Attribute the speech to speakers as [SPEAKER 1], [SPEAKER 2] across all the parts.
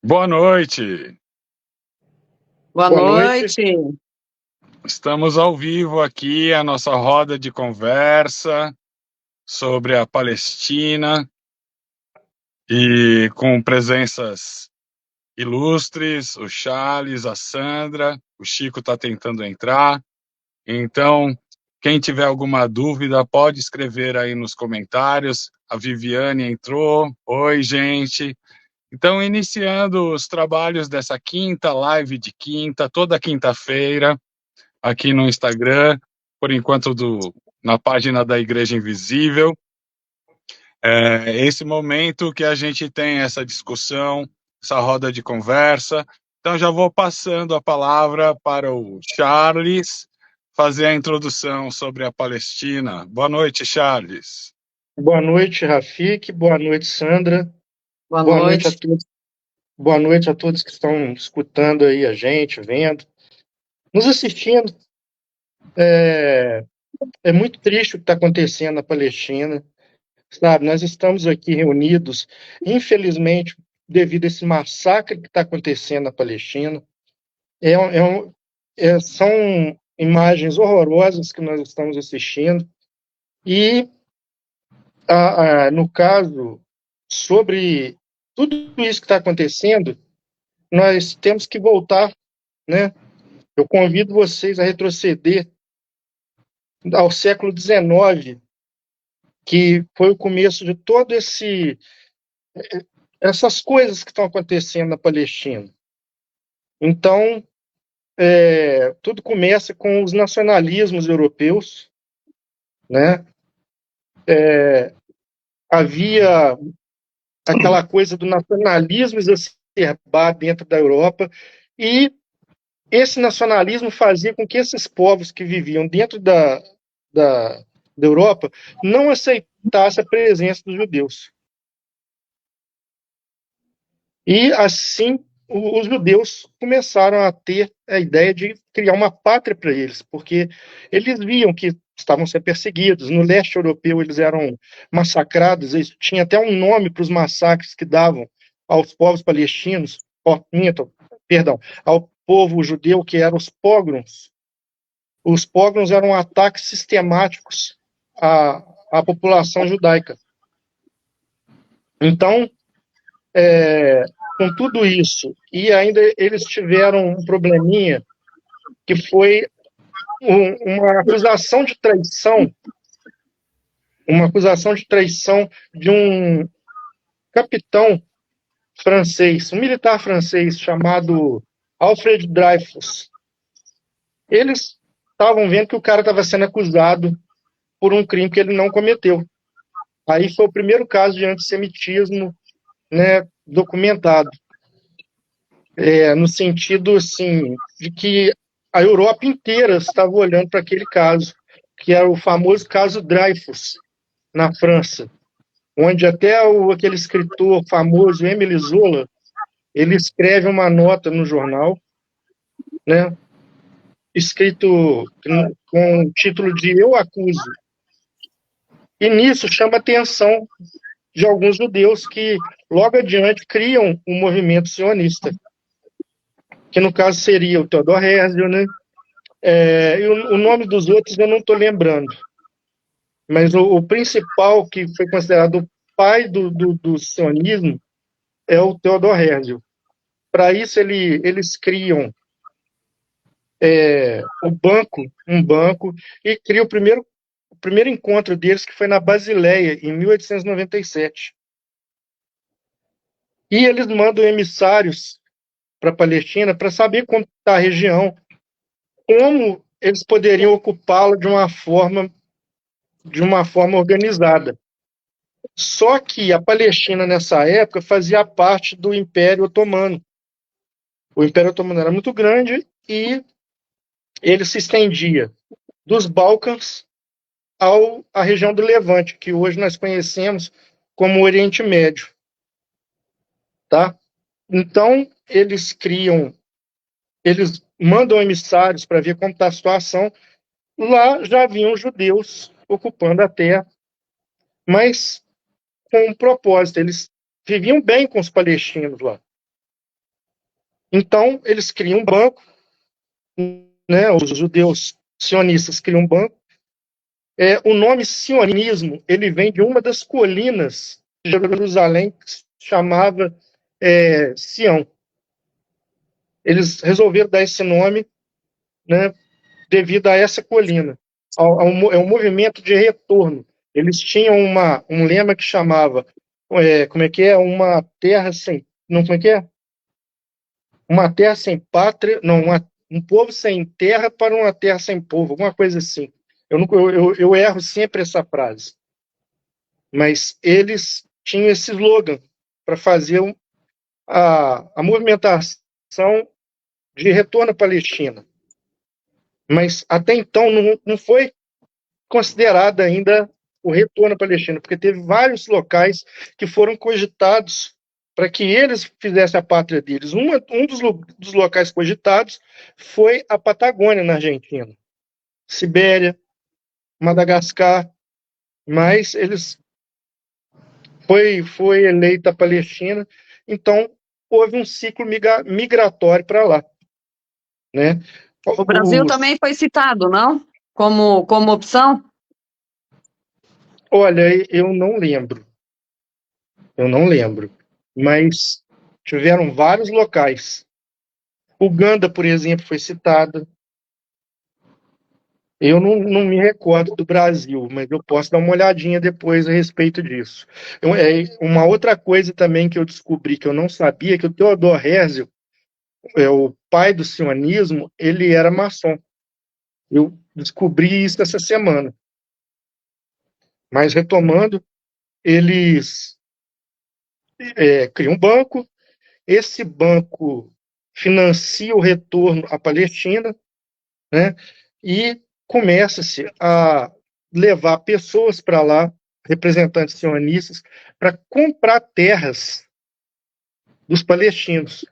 [SPEAKER 1] Boa noite.
[SPEAKER 2] Boa
[SPEAKER 3] Boa noite.
[SPEAKER 2] noite.
[SPEAKER 1] Estamos ao vivo aqui, a nossa roda de conversa sobre a Palestina e com presenças ilustres, o Charles, a Sandra, o Chico está tentando entrar. Então, quem tiver alguma dúvida pode escrever aí nos comentários. A Viviane entrou. Oi, gente. Então, iniciando os trabalhos dessa quinta live de quinta, toda quinta-feira, aqui no Instagram, por enquanto na página da Igreja Invisível. É esse momento que a gente tem essa discussão, essa roda de conversa. Então já vou passando a palavra para o Charles fazer a introdução sobre a Palestina. Boa noite, Charles.
[SPEAKER 3] Boa noite, Rafik. Boa noite, Sandra.
[SPEAKER 2] Boa
[SPEAKER 3] Boa noite a
[SPEAKER 2] noite.
[SPEAKER 3] todos. Boa noite a todos que estão escutando aí a gente, vendo, nos assistindo. É muito triste o que está acontecendo na Palestina, sabe? Nós estamos aqui reunidos, infelizmente, devido a esse massacre que está acontecendo na Palestina. É, um- é um- São imagens horrorosas que nós estamos assistindo. E, no caso, sobre tudo isso que está acontecendo, nós temos que voltar, né? Eu convido vocês a retroceder ao século XIX, que foi o começo de todo essas coisas que estão acontecendo na Palestina. Então, tudo começa com os nacionalismos europeus, né? Havia aquela coisa do nacionalismo exacerbado dentro da Europa, e esse nacionalismo fazia com que esses povos que viviam dentro da, da Europa não aceitassem a presença dos judeus. E assim os judeus começaram a ter a ideia de criar uma pátria para eles, porque eles viam que estavam sendo perseguidos. No leste europeu eles eram massacrados, eles tinha até um nome para os massacres que davam aos povos palestinos, perdão, ao povo judeu, que eram os pogroms. Os pogroms eram ataques sistemáticos à população judaica. Então, com tudo isso, e ainda eles tiveram um probleminha, que foi uma acusação de traição, de um capitão francês, um militar francês chamado Alfred Dreyfus. Eles estavam vendo que o cara estava sendo acusado por um crime que ele não cometeu. Aí foi o primeiro caso de antissemitismo, né, documentado, no sentido assim de que a Europa inteira estava olhando para aquele caso, que era o famoso caso Dreyfus, na França, onde até aquele escritor famoso, Émile Zola, ele escreve uma nota no jornal, né, escrito com o título de Eu Acuso. E nisso chama a atenção de alguns judeus que, logo adiante, criam um movimento sionista, que no caso seria o Theodor Herzl, né? E o nome dos outros eu não estou lembrando, mas o principal, que foi considerado o pai do sionismo, é o Theodor Herzl. Para isso, eles criam um banco, e criam o primeiro encontro deles, que foi na Basileia, em 1897. E eles mandam emissários para a Palestina para saber como está a região, como eles poderiam ocupá-la de uma forma organizada. Só que a Palestina, nessa época, fazia parte do Império Otomano. O Império Otomano era muito grande e ele se estendia dos Balcãs à região do Levante, que hoje nós conhecemos como Oriente Médio. Tá? Então, eles mandam emissários para ver como está a situação. Lá já haviam judeus ocupando a terra, mas com um propósito, eles viviam bem com os palestinos lá. Então, eles criam um banco, né, os judeus sionistas criam um banco. O nome sionismo, ele vem de uma das colinas de Jerusalém que se chamava Sião. Eles resolveram dar esse nome, né, devido a essa colina. É um movimento de retorno. Eles tinham um lema que chamava, como é que é? Uma terra sem... Não, como é que é? Uma terra sem pátria... Não, um povo sem terra para uma terra sem povo, alguma coisa assim. Eu erro sempre essa frase. Mas eles tinham esse slogan para fazer a movimentação de retorno à Palestina. Mas até então não foi considerado ainda o retorno à Palestina, porque teve vários locais que foram cogitados para que eles fizessem a pátria deles. Um dos locais cogitados foi a Patagônia, na Argentina, Sibéria, Madagascar, mas foi eleita a Palestina, então houve um ciclo migratório para lá, né?
[SPEAKER 2] O Brasil também foi citado, não? Como opção?
[SPEAKER 3] Olha, eu não lembro, mas tiveram vários locais. Uganda, por exemplo, foi citada. Eu não me recordo do Brasil, mas eu posso dar uma olhadinha depois a respeito disso. Uma outra coisa também que eu descobri que eu não sabia, que o Theodor Herzl, o pai do sionismo, ele era maçom. Eu descobri isso essa semana. Mas retomando, eles criam um banco, esse banco financia o retorno à Palestina, né? E começa-se a levar pessoas para lá, representantes sionistas, para comprar terras dos palestinos.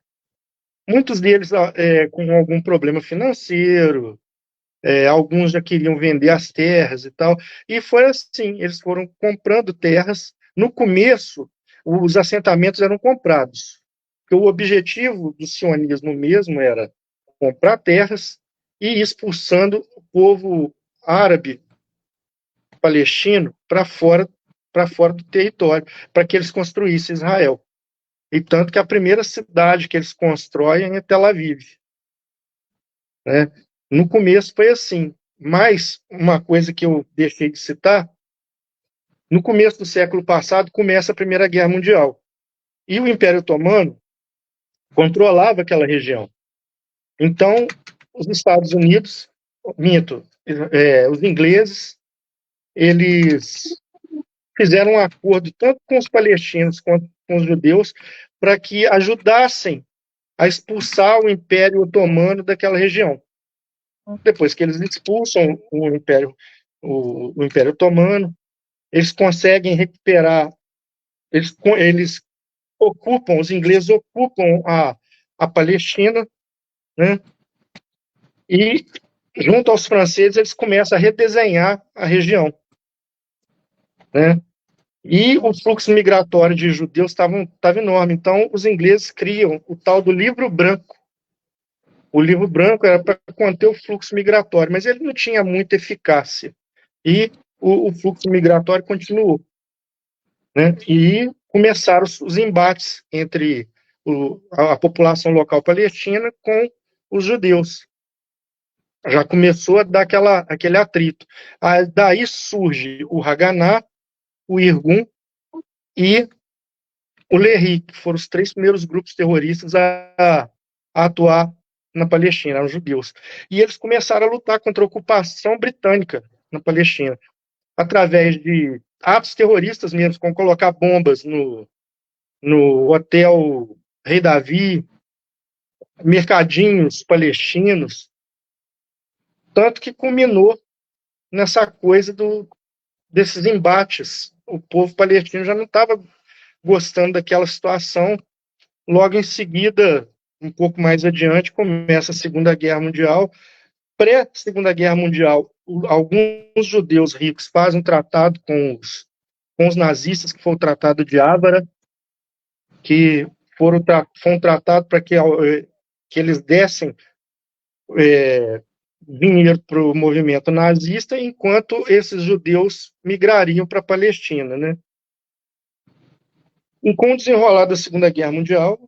[SPEAKER 3] Muitos deles com algum problema financeiro, alguns já queriam vender as terras e tal, e foi assim, eles foram comprando terras. No começo, os assentamentos eram comprados, porque o objetivo do sionismo mesmo era comprar terras e ir expulsando o povo árabe palestino para fora do território, para que eles construíssem Israel. E tanto que a primeira cidade que eles constroem é Tel Aviv, né? No começo foi assim, mas uma coisa que eu deixei de citar, no começo do século passado começa a Primeira Guerra Mundial, e o Império Otomano controlava aquela região. Então, os Estados Unidos, os ingleses, eles fizeram um acordo tanto com os palestinos quanto com os judeus para que ajudassem a expulsar o Império Otomano daquela região. Depois que eles expulsam o Império Otomano, eles conseguem recuperar, eles ocupam, os ingleses ocupam a Palestina, né? E junto aos franceses eles começam a redesenhar a região, né? E o fluxo migratório de judeus estava enorme. Então, os ingleses criam o tal do Livro Branco. O Livro Branco era para conter o fluxo migratório, mas ele não tinha muita eficácia. E o fluxo migratório continuou, né? E começaram os embates entre a população local palestina com os judeus. Já começou a dar aquele atrito. Daí surge o Haganá, o Irgun e o Lehi, que foram os 3 primeiros grupos terroristas a atuar na Palestina, eram judeus. E eles começaram a lutar contra a ocupação britânica na Palestina, através de atos terroristas mesmo, como colocar bombas no hotel Rei Davi, mercadinhos palestinos, tanto que culminou nessa coisa desses embates. O povo palestino já não estava gostando daquela situação. Logo em seguida, um pouco mais adiante, começa a Segunda Guerra Mundial. Pré-Segunda Guerra Mundial, alguns judeus ricos fazem um tratado com os nazistas, que foi o Tratado de Ávara, que foi um tratado para que que eles dessem dinheiro para o movimento nazista, enquanto esses judeus migrariam para a Palestina, né? E com o desenrolar da Segunda Guerra Mundial,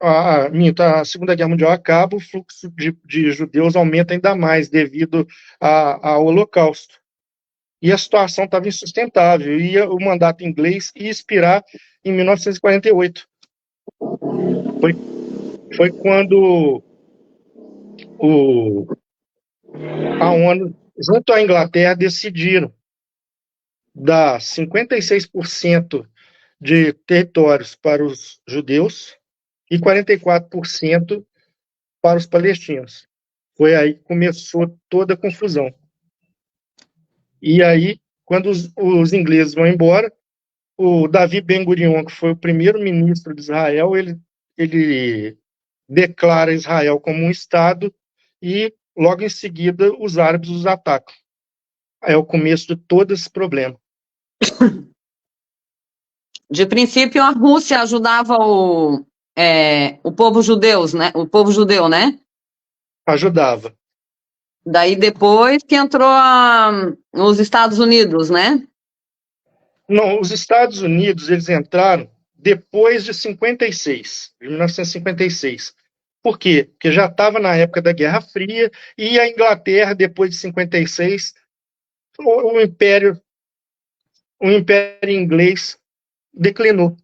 [SPEAKER 3] a Segunda Guerra Mundial acaba, o fluxo de judeus aumenta ainda mais devido ao Holocausto. E a situação estava insustentável, e o mandato inglês ia expirar em 1948. Foi quando a ONU, junto à Inglaterra, decidiram dar 56% de territórios para os judeus e 44% para os palestinos. Foi aí que começou toda a confusão. E aí, quando os ingleses vão embora, o Davi Ben-Gurion, que foi o primeiro ministro de Israel, ele declara Israel como um Estado e, logo em seguida, os árabes os atacam. É o começo de todo esse problema.
[SPEAKER 2] De princípio, a Rússia ajudava o povo judeus, né? O povo judeu, né?
[SPEAKER 3] Ajudava.
[SPEAKER 2] Daí depois que entrou os Estados Unidos, né?
[SPEAKER 3] Não, os Estados Unidos, eles entraram depois de 56, de 1956. Por quê? Porque já estava na época da Guerra Fria e a Inglaterra, depois de 56, o Império Inglês declinou.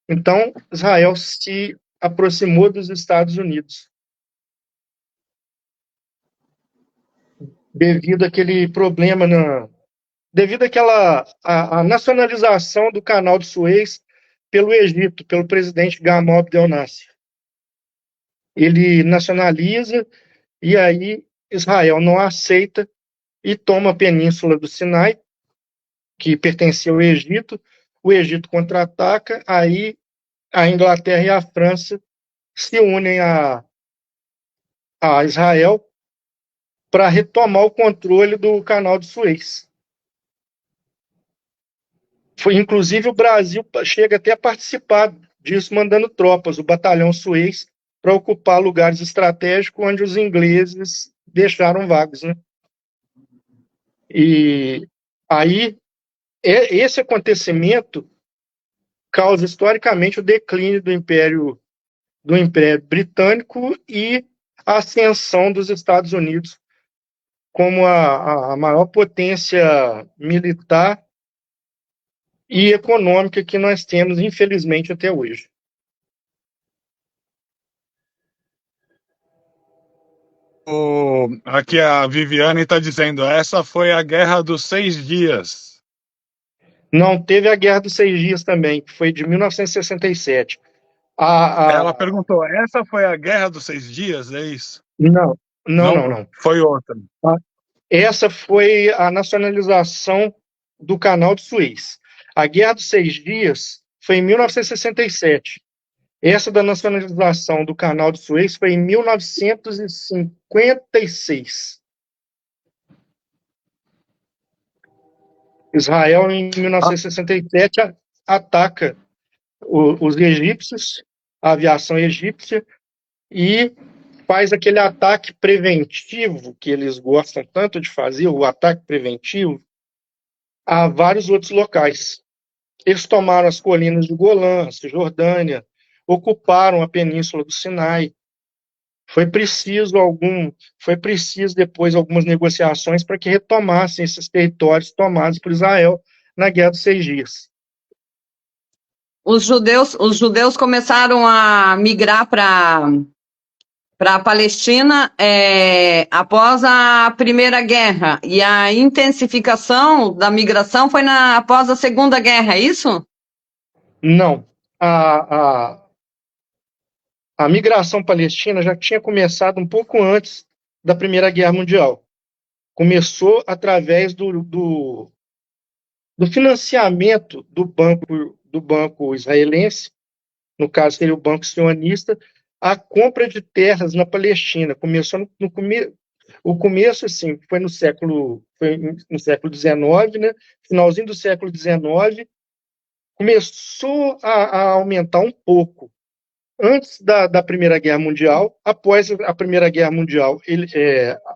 [SPEAKER 3] Então, Israel se aproximou dos Estados Unidos devido àquele problema, devido àquela a nacionalização do Canal de Suez pelo Egito, pelo presidente Gamal Abdel Nasser. Ele nacionaliza e aí Israel não aceita e toma a península do Sinai, que pertencia ao Egito. O Egito contra-ataca, aí a Inglaterra e a França se unem a Israel para retomar o controle do Canal de Suez. Inclusive, o Brasil chega até a participar disso, mandando tropas, o Batalhão Suez, para ocupar lugares estratégicos onde os ingleses deixaram vagos, né? E aí, esse acontecimento causa historicamente o declínio do Império Britânico e a ascensão dos Estados Unidos como a maior potência militar e econômica que nós temos, infelizmente, até hoje.
[SPEAKER 1] Aqui a Viviane está dizendo, essa foi a Guerra dos 6 Dias.
[SPEAKER 3] Não, teve a Guerra dos 6 Dias também, que foi de 1967.
[SPEAKER 1] Ela perguntou, essa foi a Guerra dos 6 Dias, é isso?
[SPEAKER 3] Não.
[SPEAKER 1] Foi outra.
[SPEAKER 3] Essa foi a nacionalização do Canal de Suez. A Guerra dos 6 Dias foi em 1967. Essa da nacionalização do Canal de Suez foi em 1956. Israel, em 1967, ataca os egípcios, a aviação egípcia, e faz aquele ataque preventivo que eles gostam tanto de fazer, o ataque preventivo, a vários outros locais. Eles tomaram as colinas do Golã, a Cisjordânia, ocuparam a península do Sinai. Foi preciso depois algumas negociações para que retomassem esses territórios tomados por Israel na Guerra dos 6 Dias.
[SPEAKER 2] Os judeus começaram a migrar para a Palestina após a Primeira Guerra, e a intensificação da migração foi após a Segunda Guerra, é isso?
[SPEAKER 3] Não. A migração palestina já tinha começado um pouco antes da Primeira Guerra Mundial. Começou através do financiamento do banco israelense, no caso seria o Banco Sionista, a compra de terras na Palestina. Começou o começo, assim, foi no século XIX, né? Finalzinho do século XIX, começou a aumentar um pouco antes da Primeira Guerra Mundial. Após a Primeira Guerra Mundial,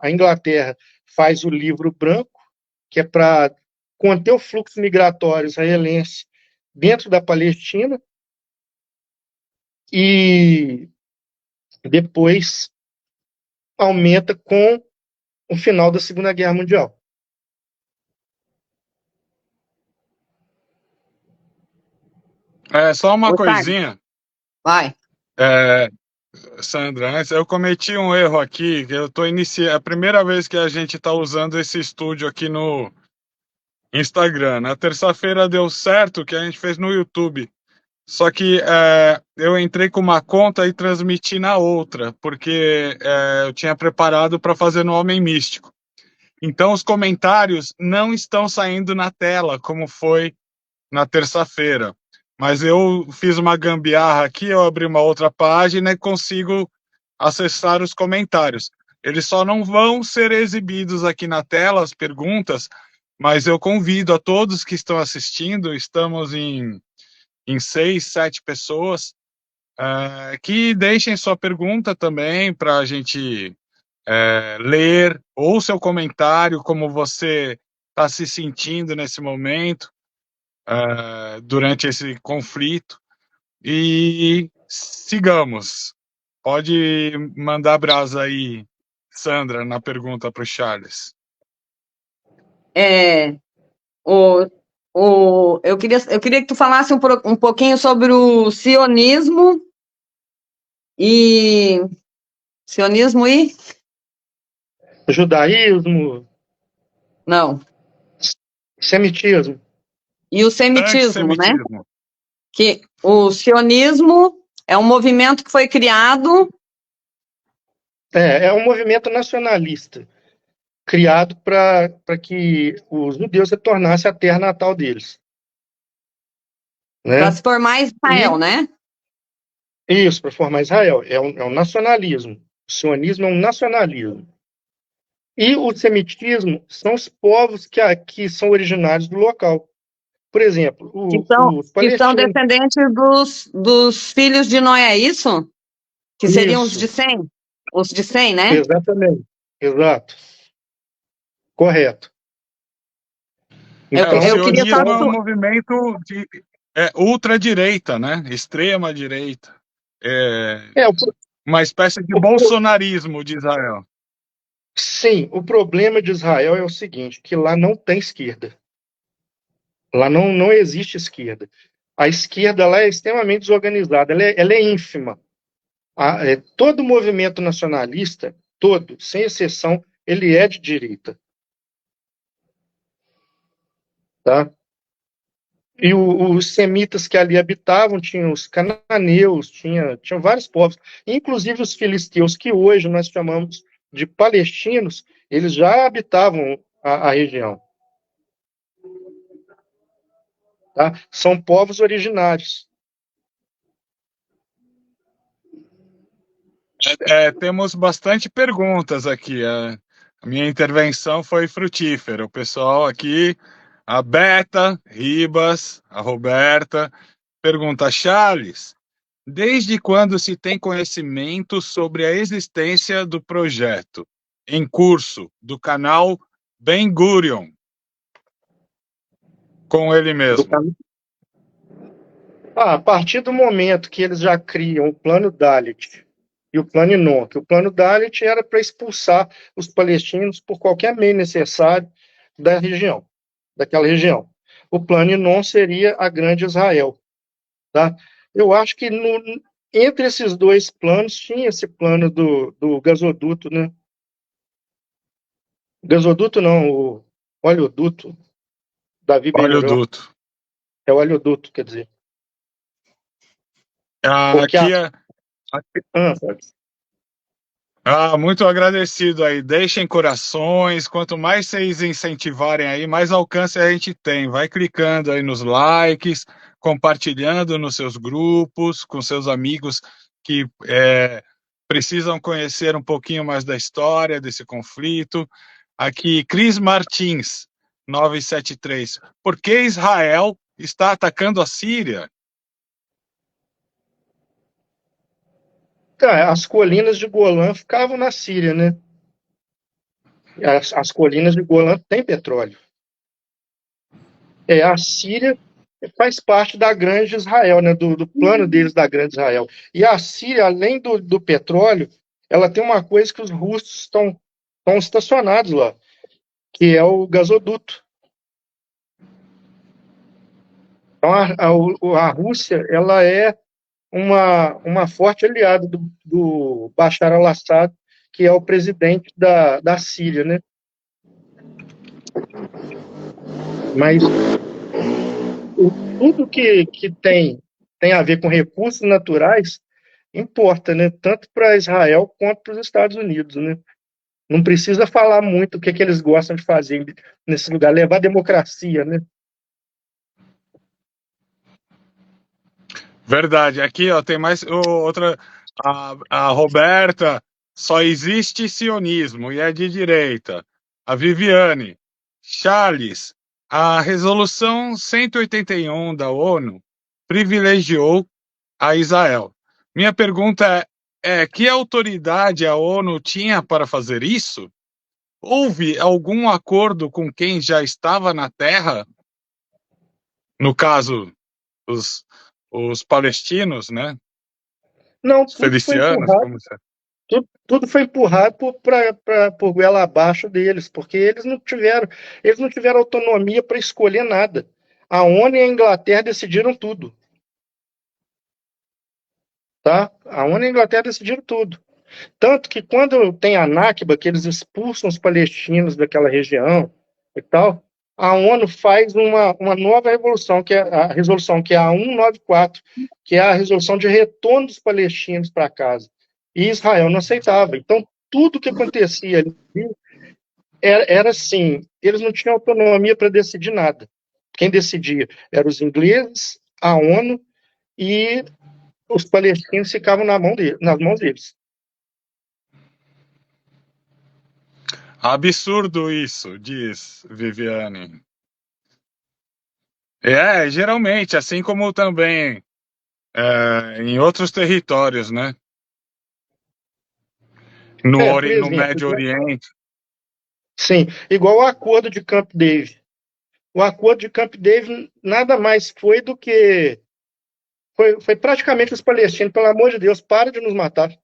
[SPEAKER 3] a Inglaterra faz o Livro Branco, que é para conter o fluxo migratório israelense dentro da Palestina, e depois aumenta com o final da Segunda Guerra Mundial.
[SPEAKER 1] Só uma
[SPEAKER 2] Ô,
[SPEAKER 1] coisinha,
[SPEAKER 2] Vai.
[SPEAKER 1] Sandra, antes eu cometi um erro aqui, que eu tô iniciando, é a primeira vez que a gente está usando esse estúdio aqui no Instagram. Na terça-feira deu certo que a gente fez no YouTube. Só que eu entrei com uma conta e transmiti na outra, porque eu tinha preparado para fazer no Homem Místico. Então os comentários não estão saindo na tela, como foi na terça-feira. Mas eu fiz uma gambiarra aqui, eu abri uma outra página e consigo acessar os comentários. Eles só não vão ser exibidos aqui na tela, as perguntas, mas eu convido a todos que estão assistindo, estamos em 6, 7 pessoas, que deixem sua pergunta também para a gente ler, ou seu comentário, como você está se sentindo nesse momento, durante esse conflito, e sigamos. Pode mandar brasa aí, Sandra, na pergunta para o Charles.
[SPEAKER 2] Eu queria que tu falasse um pouquinho sobre o sionismo e
[SPEAKER 3] Judaísmo,
[SPEAKER 2] não,
[SPEAKER 3] semitismo.
[SPEAKER 2] e o semitismo, né?
[SPEAKER 1] Antissemitismo.
[SPEAKER 2] Que o sionismo é um movimento que foi criado.
[SPEAKER 3] É um movimento nacionalista, criado para que os judeus retornassem à terra natal deles. Né?
[SPEAKER 2] Para se formar Israel, né?
[SPEAKER 3] Isso, para formar Israel. É um nacionalismo. O sionismo é um nacionalismo. E o semitismo são os povos que são originários do local. Por exemplo, os
[SPEAKER 2] Que são
[SPEAKER 3] palestinos.
[SPEAKER 2] descendentes dos filhos de Noé, é isso? Que seriam os
[SPEAKER 3] Isso.
[SPEAKER 2] de Sem? Os de Sem, né?
[SPEAKER 3] Exatamente. Exato. Correto.
[SPEAKER 2] Então,
[SPEAKER 1] O
[SPEAKER 2] eu queria
[SPEAKER 1] sionismo é
[SPEAKER 2] só...
[SPEAKER 1] um movimento de ultradireita, né? Extrema direita. Uma espécie de bolsonarismo de Israel.
[SPEAKER 3] Sim, o problema de Israel é o seguinte, que lá não tem esquerda. Lá não existe esquerda. A esquerda lá é extremamente desorganizada, ela é ínfima. Todo movimento nacionalista, todo, sem exceção, ele é de direita. Tá? E os semitas que ali habitavam, tinham os cananeus, tinham vários povos, inclusive os filisteus, que hoje nós chamamos de palestinos, eles já habitavam a região. Tá? São povos originários.
[SPEAKER 1] Temos bastante perguntas aqui. A minha intervenção foi frutífera. O pessoal aqui, a Beta Ribas, a Roberta, pergunta: Charles, desde quando se tem conhecimento sobre a existência do projeto em curso do canal Ben Gurion? Com ele mesmo.
[SPEAKER 3] A partir do momento que eles já criam o plano Dalit e o plano Inon, que o plano Dalit era para expulsar os palestinos por qualquer meio necessário daquela região. O plano Inon seria a Grande Israel. Tá? Eu acho que entre esses dois planos tinha esse plano do gasoduto, né? Gasoduto não, o oleoduto. Davi Ben-Gurion.
[SPEAKER 1] Oleoduto.
[SPEAKER 3] É o oleoduto, quer dizer.
[SPEAKER 1] Muito agradecido aí. Deixem corações. Quanto mais vocês incentivarem aí, mais alcance a gente tem. Vai clicando aí nos likes, compartilhando nos seus grupos, com seus amigos que precisam conhecer um pouquinho mais da história desse conflito. Aqui, Cris Martins, 973. Por que Israel está atacando a Síria?
[SPEAKER 3] As colinas de Golã ficavam na Síria, né? As colinas de Golã têm petróleo. A Síria faz parte da Grande Israel, né? Do plano deles da Grande Israel. E a Síria, além do petróleo, ela tem uma coisa que os russos estão estacionados lá, que é o gasoduto. Então, a Rússia, ela é uma forte aliada do Bashar al-Assad, que é o presidente da Síria, né? Mas tudo que tem a ver com recursos naturais importa, né? Tanto para Israel quanto para os Estados Unidos, né? Não precisa falar muito o que eles gostam de fazer nesse lugar, levar democracia, né?
[SPEAKER 1] Verdade. Aqui, ó, tem mais outra. A Roberta, só existe sionismo e é de direita. A Viviane, Charles, a resolução 181 da ONU privilegiou a Israel. Minha pergunta é que autoridade a ONU tinha para fazer isso? Houve algum acordo com quem já estava na Terra? No caso, os palestinos, né?
[SPEAKER 3] Não,
[SPEAKER 1] Os felicianos, como você...
[SPEAKER 3] tudo foi empurrado por goela abaixo deles, porque eles não tiveram autonomia para escolher nada. A ONU e a Inglaterra decidiram tudo, tá? A ONU e a Inglaterra decidiram tudo. Tanto que quando tem a Nakba, que eles expulsam os palestinos daquela região e tal, a ONU faz uma nova revolução, que é a resolução, que é a 194, que é a resolução de retorno dos palestinos para casa. E Israel não aceitava. Então, tudo que acontecia ali era assim, eles não tinham autonomia para decidir nada. Quem decidia eram os ingleses, a ONU, e os palestinos ficavam nas mãos deles.
[SPEAKER 1] Absurdo isso, diz Viviane. Geralmente, assim como também em outros territórios, né?
[SPEAKER 3] Por
[SPEAKER 1] No
[SPEAKER 3] exemplo,
[SPEAKER 1] Médio Oriente.
[SPEAKER 3] sim, igual o acordo de Camp David. O acordo de Camp David nada mais foi do que foi praticamente os palestinos, pelo amor de Deus, para de nos matar.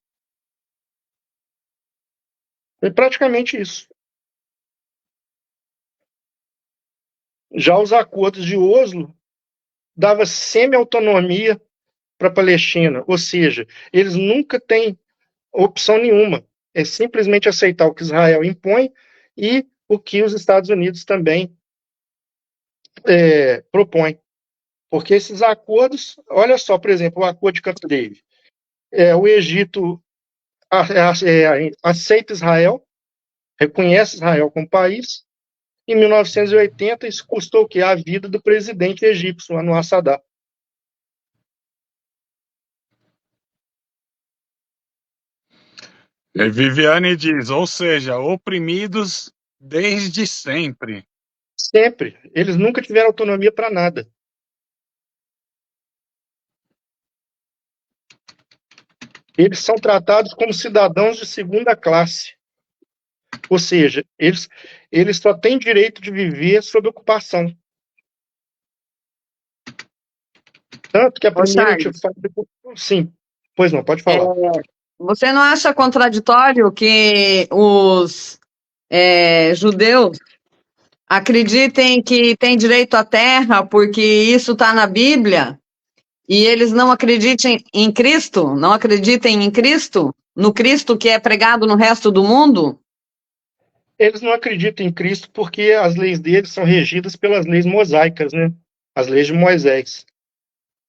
[SPEAKER 3] Foi praticamente isso. Já os acordos de Oslo dava semi-autonomia para a Palestina, ou seja, eles nunca têm opção nenhuma. É simplesmente aceitar o que Israel impõe e o que os Estados Unidos também propõem. Porque esses acordos, olha só, por exemplo, o acordo de Camp David. O Egito aceita Israel, reconhece Israel como país. Em 1980, isso custou o quê? A vida do presidente egípcio, Anwar Sadat.
[SPEAKER 1] Viviane diz, ou seja, oprimidos desde sempre.
[SPEAKER 3] Sempre. Eles nunca tiveram autonomia para nada. Eles são tratados como cidadãos de segunda classe. Ou seja, eles só têm direito de viver sob ocupação. Tanto que a primeira intifada... Sim, pois não, pode falar.
[SPEAKER 2] Você não acha contraditório que os judeus acreditem que têm direito à terra porque isso está na Bíblia e eles não acreditem em Cristo? Não acreditem em Cristo? No Cristo que é pregado no resto do mundo?
[SPEAKER 3] Eles não acreditam em Cristo porque as leis deles são regidas pelas leis mosaicas, né? As leis de Moisés.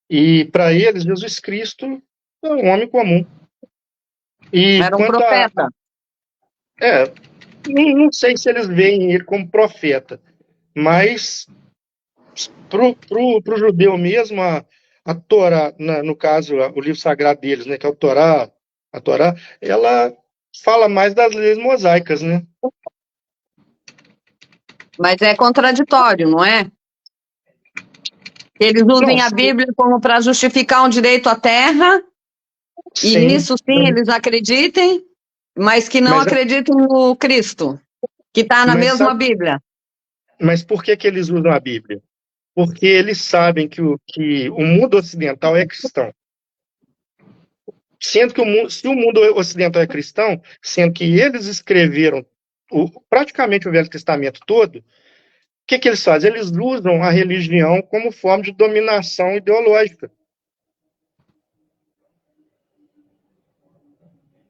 [SPEAKER 3] E para eles, Jesus Cristo é um homem comum. E
[SPEAKER 2] era um profeta.
[SPEAKER 3] Não sei se eles veem ele como profeta, mas pro judeu mesmo, a Torá, no caso, o livro sagrado deles, né, que é a Torá, ela fala mais das leis mosaicas, né?
[SPEAKER 2] Mas é contraditório, não é? Eles usem a Bíblia como para justificar um direito à terra E
[SPEAKER 3] Sim,
[SPEAKER 2] nisso sim eles acreditem, mas que não
[SPEAKER 3] mas,
[SPEAKER 2] acreditem no Cristo, que está na
[SPEAKER 3] mas,
[SPEAKER 2] mesma
[SPEAKER 3] sabe,
[SPEAKER 2] Bíblia.
[SPEAKER 3] mas por que que eles usam a Bíblia? Porque eles sabem que o mundo ocidental é cristão. Sendo que se o mundo ocidental é cristão, sendo que eles escreveram praticamente o Velho Testamento todo, o que que eles fazem? Eles usam a religião como forma de dominação ideológica.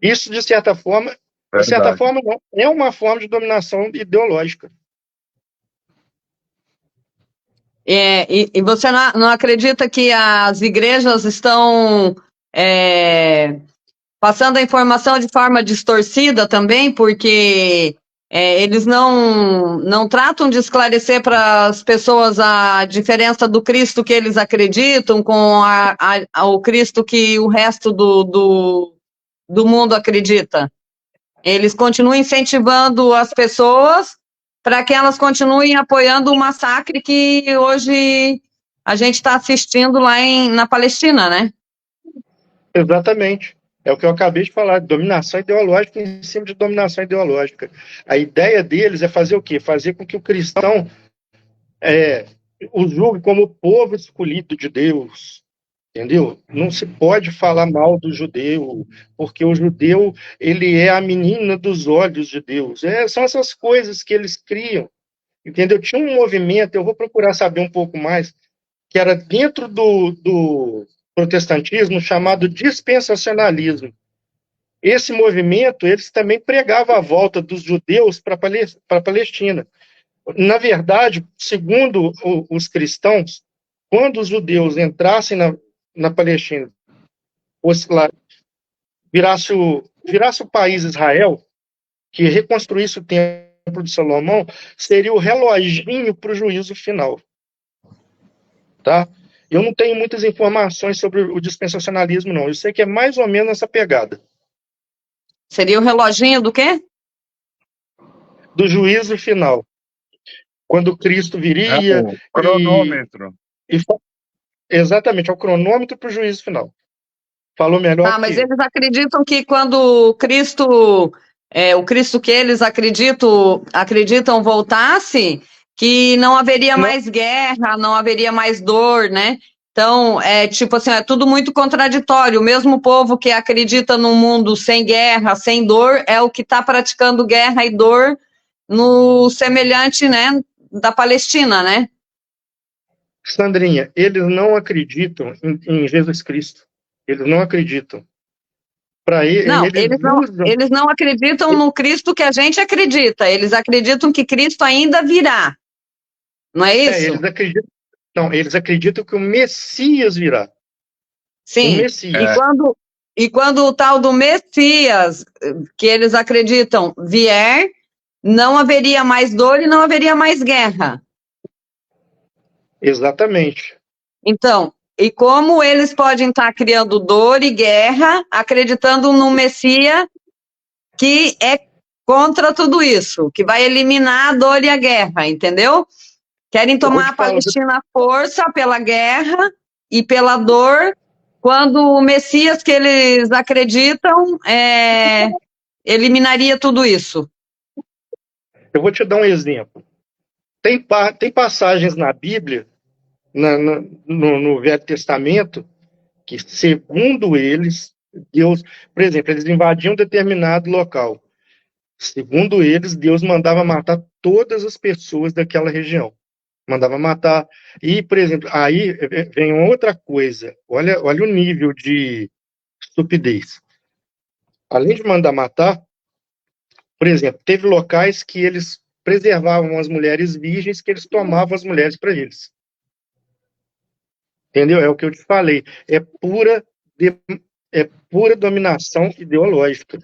[SPEAKER 3] Isso, de certa
[SPEAKER 1] Verdade.
[SPEAKER 3] forma, não, é uma forma de dominação ideológica.
[SPEAKER 2] E você não acredita que as igrejas estão passando a informação de forma distorcida também, porque eles não tratam de esclarecer para as pessoas a diferença do Cristo que eles acreditam com o Cristo que o resto do mundo acredita. Eles continuam incentivando as pessoas para que elas continuem apoiando o massacre que hoje a gente está assistindo lá na Palestina, né?
[SPEAKER 3] Exatamente. É o que eu acabei de falar, dominação ideológica em cima de dominação ideológica. A ideia deles é fazer o quê? Fazer com que o cristão o julgue como o povo escolhido de Deus, entendeu? Não se pode falar mal do judeu, porque o judeu, ele é a menina dos olhos de Deus. São essas coisas que eles criam, entendeu? Tinha um movimento, eu vou procurar saber um pouco mais, que era dentro do protestantismo, chamado dispensacionalismo. Esse movimento, eles também pregavam a volta dos judeus para a Palestina. Na verdade, segundo os cristãos, quando os judeus entrassem na Palestina, lá, virasse o país Israel, que reconstruísse o Templo de Salomão, seria o reloginho para o juízo final. Tá? Eu não tenho muitas informações sobre o dispensacionalismo, não. Eu sei que é mais ou menos essa pegada.
[SPEAKER 2] Seria o reloginho do quê?
[SPEAKER 3] Do juízo final. Quando Cristo
[SPEAKER 1] É
[SPEAKER 3] viria
[SPEAKER 1] o cronômetro.
[SPEAKER 3] exatamente, é o cronômetro para o juízo final. Falou melhor
[SPEAKER 2] Tá,
[SPEAKER 3] do que
[SPEAKER 2] mas
[SPEAKER 3] eu.
[SPEAKER 2] eles acreditam que quando o Cristo que eles acreditam voltasse, que não haveria
[SPEAKER 3] Não,
[SPEAKER 2] mais guerra, não haveria mais dor, né? Então, tipo assim, é tudo muito contraditório. O mesmo povo que acredita num mundo sem guerra, sem dor, é o que está praticando guerra e dor no semelhante, né, da Palestina, né?
[SPEAKER 3] Sandrinha, eles não acreditam em Jesus Cristo. Eles não acreditam. Para
[SPEAKER 2] Não,
[SPEAKER 3] eles usam.
[SPEAKER 2] eles não acreditam no Cristo que a gente acredita. Eles acreditam que Cristo ainda virá. Não é isso?
[SPEAKER 3] Eles acreditam. Não, eles acreditam que o Messias virá. O
[SPEAKER 2] Sim.
[SPEAKER 3] Messias.
[SPEAKER 1] É,
[SPEAKER 2] E quando o tal do Messias, que eles acreditam, vier, não haveria mais dor e não haveria mais guerra.
[SPEAKER 3] Exatamente.
[SPEAKER 2] Então, e como eles podem estar criando dor e guerra, acreditando no Messias que é contra tudo isso, que vai eliminar a dor e a guerra, entendeu? Querem
[SPEAKER 3] Eu vou
[SPEAKER 2] tomar
[SPEAKER 3] te
[SPEAKER 2] a
[SPEAKER 3] falar.
[SPEAKER 2] Palestina à força pela guerra e pela dor, quando o Messias que eles acreditam eliminaria tudo isso.
[SPEAKER 3] Eu vou te dar um exemplo. Tem passagens na Bíblia, no Velho Testamento, que, segundo eles, Deus, por exemplo, eles invadiam determinado local. Segundo eles, Deus mandava matar todas as pessoas daquela região. Mandava matar. E, por exemplo, aí vem outra coisa. Olha o nível de estupidez. Além de mandar matar, por exemplo, teve locais que eles preservavam as mulheres virgens, que eles tomavam as mulheres para eles. Entendeu? É o que eu te falei. É pura dominação ideológica.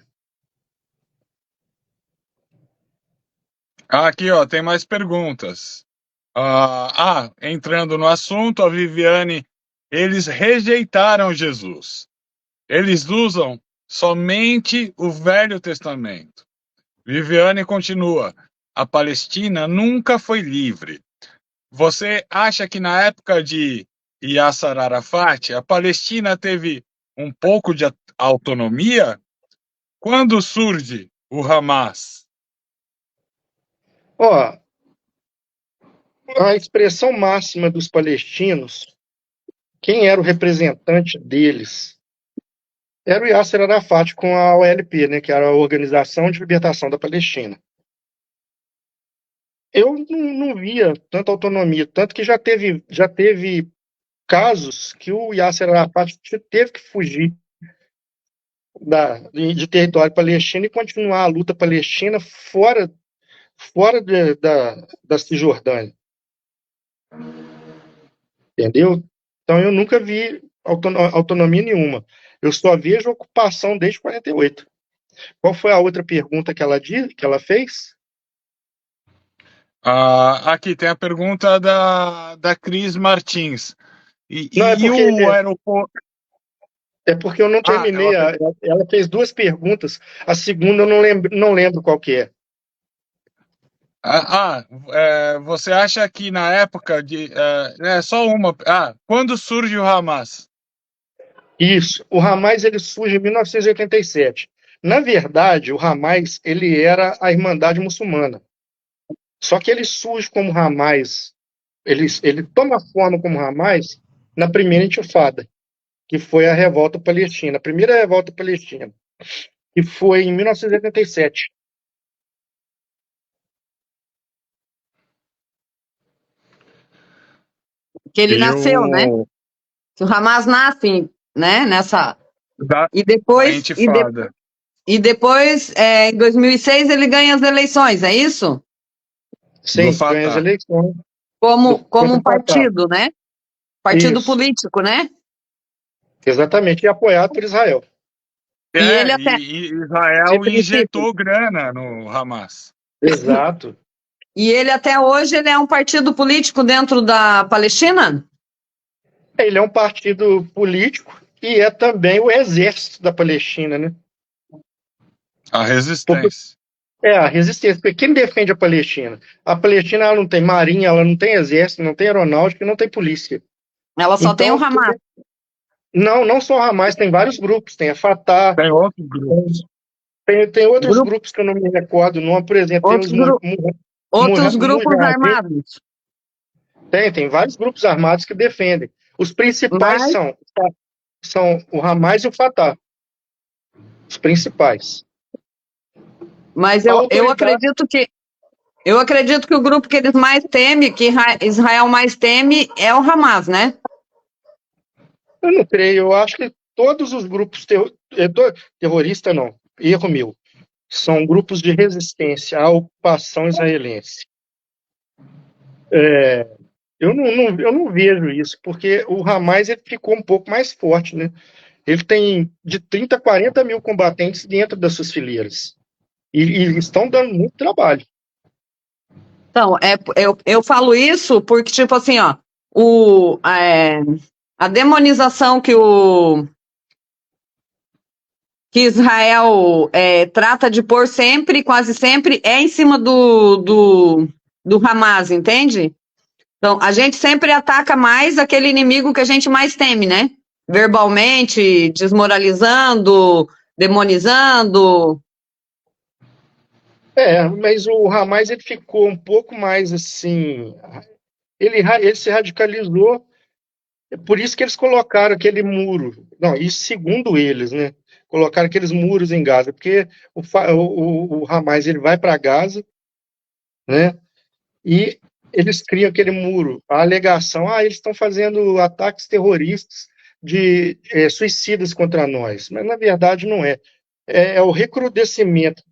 [SPEAKER 1] aqui, ó, tem mais perguntas. Entrando no assunto, a Viviane, eles rejeitaram Jesus. Eles usam somente o Velho Testamento. Viviane continua: a Palestina nunca foi livre. Você acha que na época de Yasser Arafat, a Palestina teve um pouco de autonomia, quando surge o Hamas?
[SPEAKER 3] Ó, a expressão máxima dos palestinos, quem era o representante deles, era o Yasser Arafat com a OLP, né, que era a Organização de Libertação da Palestina. Eu não via tanta autonomia, tanto que já teve casos que o Yasser Arafat teve que fugir de território palestino e continuar a luta palestina fora da Cisjordânia. Entendeu? Então eu nunca vi autonomia nenhuma. Eu só vejo ocupação desde 48. Qual foi a outra pergunta que ela fez?
[SPEAKER 1] Aqui tem a pergunta da Cris Martins.
[SPEAKER 3] Não,
[SPEAKER 1] O aeroporto?
[SPEAKER 3] É porque eu não terminei. Ela fez duas perguntas. A segunda eu não lembro qual que é.
[SPEAKER 1] Você acha que na época de... só uma... quando surge o Hamas?
[SPEAKER 3] Isso. O Hamas ele surge em 1987. Na verdade, o Hamas ele era a Irmandade Muçulmana. Só que ele surge como Hamas, ele toma forma como Hamas na primeira intifada, que foi a revolta palestina, a primeira revolta palestina, que foi em 1987.
[SPEAKER 2] Que ele nasceu, né? Que o Hamas nasce, né? E depois, em 2006, ele ganha as eleições, é isso?
[SPEAKER 3] Sim, ganha as eleições.
[SPEAKER 2] Como um partido, né? Partido político, né?
[SPEAKER 3] Exatamente, e apoiado por Israel.
[SPEAKER 1] E Israel injetou grana no Hamas.
[SPEAKER 3] Exato.
[SPEAKER 2] E ele até hoje ele é um partido político dentro da Palestina?
[SPEAKER 3] Ele é um partido político e é também o exército da Palestina, né?
[SPEAKER 1] A resistência.
[SPEAKER 3] A resistência. Porque quem defende a Palestina? A Palestina ela não tem marinha, ela não tem exército, não tem aeronáutica, não tem polícia.
[SPEAKER 2] Ela só tem o Hamas.
[SPEAKER 3] Não só o Hamas, tem vários grupos. Tem a Fatah.
[SPEAKER 1] Tem outros grupos.
[SPEAKER 3] Tem outros grupos que eu não me recordo o nome, por exemplo.
[SPEAKER 2] Outros grupos armados.
[SPEAKER 3] Tem vários grupos armados que defendem. Os principais são o Hamas e o Fatah. Os principais.
[SPEAKER 2] Mas eu acredito que o grupo que eles mais temem, que Israel mais teme, é o Hamas, né?
[SPEAKER 3] Eu não creio. Eu acho que todos os grupos terroristas, não. Erro meu. São grupos de resistência à ocupação israelense. Eu não vejo isso, porque o Hamas ele ficou um pouco mais forte, né? Ele tem de 30 a 40 mil combatentes dentro das suas fileiras. E estão dando muito trabalho.
[SPEAKER 2] Então, eu falo isso porque, tipo assim, ó, a demonização que Israel trata de pôr sempre, quase sempre, é em cima do Hamas, entende? Então, a gente sempre ataca mais aquele inimigo que a gente mais teme, né? Verbalmente, desmoralizando, demonizando.
[SPEAKER 3] Mas o Hamas ele ficou um pouco mais assim. Ele se radicalizou. É por isso que eles colocaram aquele muro. Não, isso segundo eles, né? Colocaram aqueles muros em Gaza, porque o Hamas ele vai para Gaza, né? E eles criam aquele muro. A alegação, eles estão fazendo ataques terroristas de suicidas contra nós. Mas, na verdade, não é. É o recrudescimento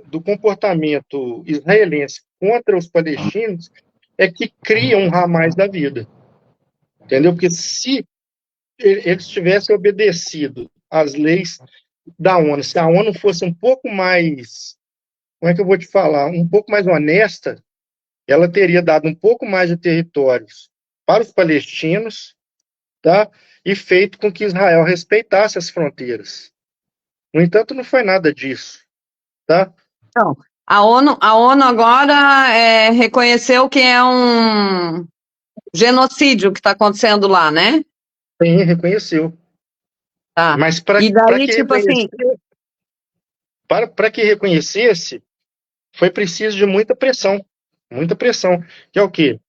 [SPEAKER 3] do comportamento israelense contra os palestinos é que cria um Hamas da vida. Entendeu? Porque se eles tivessem obedecido às leis da ONU, se a ONU fosse um pouco mais, como é que eu vou te falar, um pouco mais honesta, ela teria dado um pouco mais de territórios para os palestinos, tá? E feito com que Israel respeitasse as fronteiras. No entanto, não foi nada disso, tá?
[SPEAKER 2] Então, a ONU agora reconheceu que é um genocídio que está acontecendo lá, né?
[SPEAKER 3] Sim, reconheceu.
[SPEAKER 2] Tá.
[SPEAKER 3] Mas para
[SPEAKER 2] E daí, tipo assim,
[SPEAKER 3] que reconhecesse, foi preciso de muita pressão, que é o quê?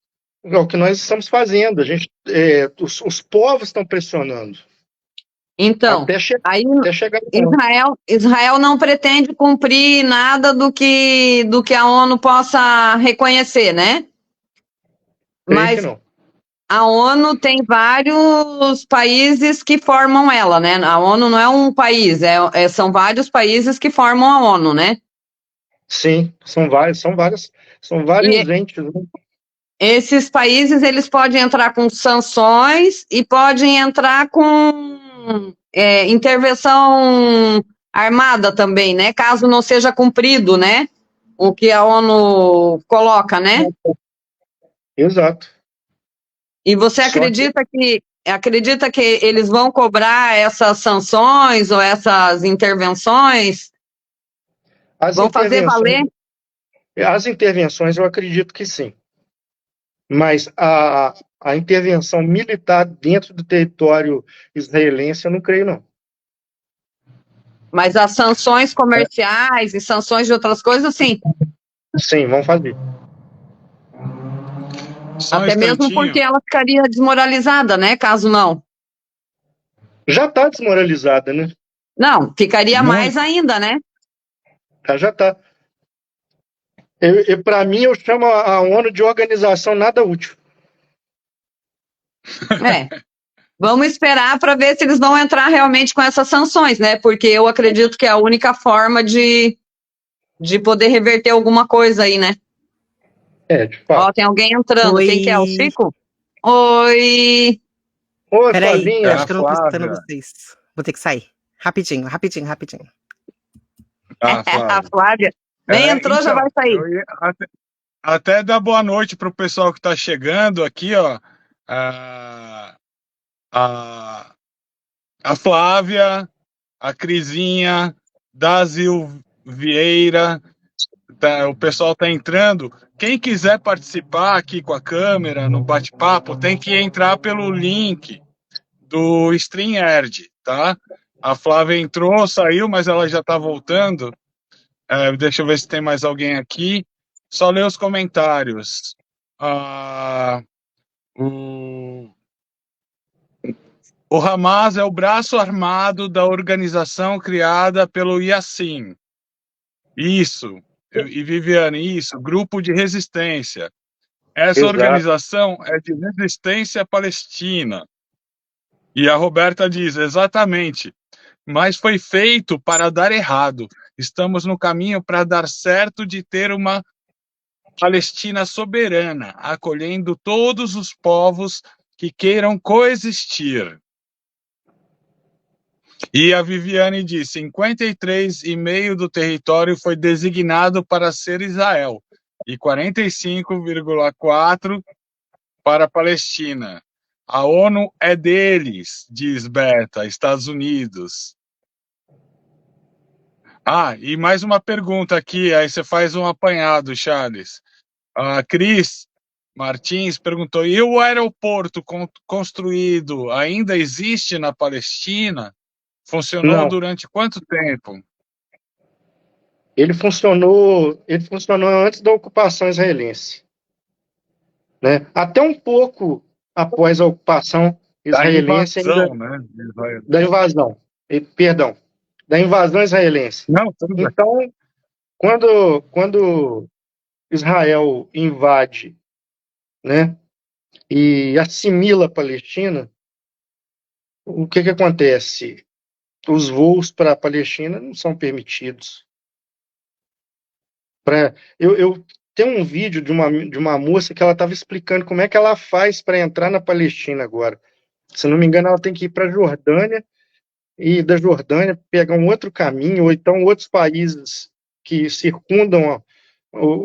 [SPEAKER 3] É o que nós estamos fazendo. Os povos estão pressionando
[SPEAKER 2] então, aí
[SPEAKER 3] até chegar no
[SPEAKER 2] Israel não pretende cumprir nada do que a ONU possa reconhecer, né?
[SPEAKER 3] Creio que
[SPEAKER 2] Mas
[SPEAKER 3] não.
[SPEAKER 2] a ONU tem vários países que formam ela, né? A ONU não é um país, são vários países que formam a ONU, né?
[SPEAKER 3] Sim, são vários
[SPEAKER 2] E
[SPEAKER 3] entes, né?
[SPEAKER 2] esses países, eles podem entrar com sanções e podem entrar com intervenção armada também, né? Caso não seja cumprido, né? O que a ONU coloca, né?
[SPEAKER 3] Exato.
[SPEAKER 2] E você
[SPEAKER 3] Só que
[SPEAKER 2] acredita que eles vão cobrar essas sanções ou essas intervenções? Vão fazer valer?
[SPEAKER 3] as intervenções eu acredito que sim. Mas a intervenção militar dentro do território israelense eu não creio, não.
[SPEAKER 2] Mas as sanções comerciais e sanções de outras coisas, sim.
[SPEAKER 3] Sim, vão fazer.
[SPEAKER 1] Só um
[SPEAKER 2] Até mesmo porque
[SPEAKER 1] instantinho.
[SPEAKER 2] ela ficaria desmoralizada, né? Caso não.
[SPEAKER 3] Já está desmoralizada, né?
[SPEAKER 2] Não, ficaria mais
[SPEAKER 1] Muito.
[SPEAKER 2] ainda, né?
[SPEAKER 3] Já está. Para mim, eu chamo a ONU de organização nada útil.
[SPEAKER 2] É. Vamos esperar para ver se eles vão entrar realmente com essas sanções, né? Porque eu acredito que é a única forma de poder reverter alguma coisa aí, né?
[SPEAKER 3] De
[SPEAKER 2] Ó,
[SPEAKER 3] fato.
[SPEAKER 2] tem alguém entrando. Quem que é? O
[SPEAKER 4] Oi.
[SPEAKER 2] Chico? Oi.
[SPEAKER 3] Oi,
[SPEAKER 4] Peraí,
[SPEAKER 3] Flavinha.
[SPEAKER 4] acho que eu não tô escutando
[SPEAKER 1] Flávia.
[SPEAKER 4] vocês. Vou ter que sair. Rapidinho.
[SPEAKER 1] Ah,
[SPEAKER 2] A
[SPEAKER 1] Flávia.
[SPEAKER 2] Flávia. Nem entrou, já vai
[SPEAKER 1] Então,
[SPEAKER 2] sair.
[SPEAKER 1] eu ia até dar boa noite para o pessoal que está chegando aqui, ó. A, a Flávia, a Crisinha, Dazil Vieira, o pessoal está entrando. Quem quiser participar aqui com a câmera, no bate-papo, tem que entrar pelo link do StreamYard, tá? A Flávia entrou, saiu, mas ela já está voltando. Deixa eu ver se tem mais alguém aqui. Só ler os comentários. O Hamas é o braço armado da organização criada pelo Yassin. Isso. E Viviane, isso. Grupo de resistência. Essa
[SPEAKER 3] Exato.
[SPEAKER 1] organização é de resistência palestina. E a Roberta diz, exatamente. Mas foi feito para dar errado. Estamos no caminho para dar certo de ter uma Palestina soberana, acolhendo todos os povos que queiram coexistir. E a Viviane diz, 53,5% do território foi designado para ser Israel e 45,4% para a Palestina. A ONU é deles, diz Berta, Estados Unidos. E mais uma pergunta aqui, aí você faz um apanhado, Charles. A Cris Martins perguntou, e o aeroporto construído ainda existe na Palestina? Funcionou
[SPEAKER 3] Não.
[SPEAKER 1] durante quanto tempo?
[SPEAKER 3] Ele funcionou antes da ocupação israelense, né? Até um pouco após a ocupação
[SPEAKER 1] Da
[SPEAKER 3] israelense,
[SPEAKER 1] invasão, né? Israel.
[SPEAKER 3] da invasão, perdão, da invasão israelense.
[SPEAKER 1] Não, tudo bem.
[SPEAKER 3] Então, quando Israel invade, né, e assimila a Palestina, o que acontece? Os voos para a Palestina não são permitidos. Eu tenho um vídeo de uma moça que ela estava explicando como é que ela faz para entrar na Palestina agora. Se não me engano, ela tem que ir para a Jordânia e da Jordânia pegar um outro caminho, ou então outros países que circundam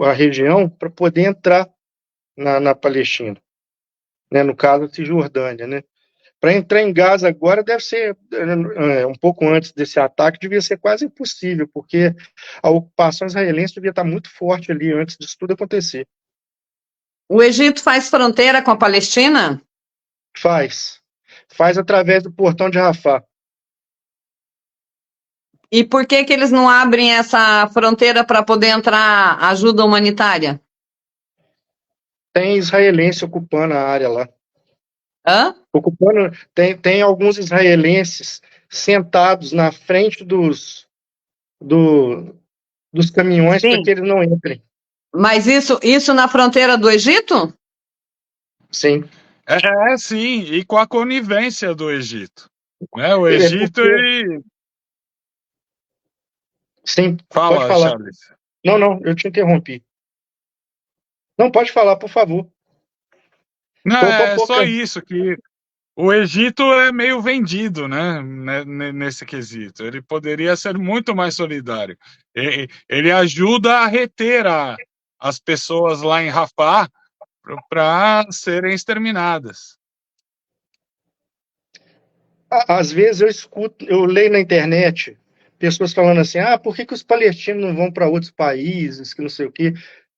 [SPEAKER 3] a região para poder entrar na Palestina, né? No caso, a Cisjordânia, né? Para entrar em Gaza agora deve ser um pouco antes desse ataque, devia ser quase impossível, porque a ocupação israelense devia estar muito forte ali antes disso tudo acontecer.
[SPEAKER 2] O Egito faz fronteira com a Palestina?
[SPEAKER 3] Faz através do portão de Rafah.
[SPEAKER 2] E por que eles não abrem essa fronteira para poder entrar ajuda humanitária?
[SPEAKER 3] Tem israelense ocupando a área lá.
[SPEAKER 2] Hã?
[SPEAKER 3] Ocupando, tem alguns israelenses sentados na frente dos caminhões para
[SPEAKER 2] Sim.
[SPEAKER 3] que eles não entrem.
[SPEAKER 2] Mas isso na fronteira do Egito?
[SPEAKER 3] Sim.
[SPEAKER 1] Sim, e com a conivência do Egito. Né? O
[SPEAKER 3] É
[SPEAKER 1] Egito,
[SPEAKER 3] porque...
[SPEAKER 1] ele...
[SPEAKER 3] Sim, pode
[SPEAKER 1] Fala,
[SPEAKER 3] falar.
[SPEAKER 1] Charles.
[SPEAKER 3] Não, eu te interrompi. Não, pode falar, por favor.
[SPEAKER 1] Não, é
[SPEAKER 3] Pouca...
[SPEAKER 1] só isso, que o Egito é meio vendido, né, nesse quesito. Ele poderia ser muito mais solidário. Ele ajuda a reter as pessoas lá em Rafah para serem exterminadas.
[SPEAKER 3] Às vezes eu leio na internet pessoas falando assim, por que os palestinos não vão para outros países, que não sei o quê.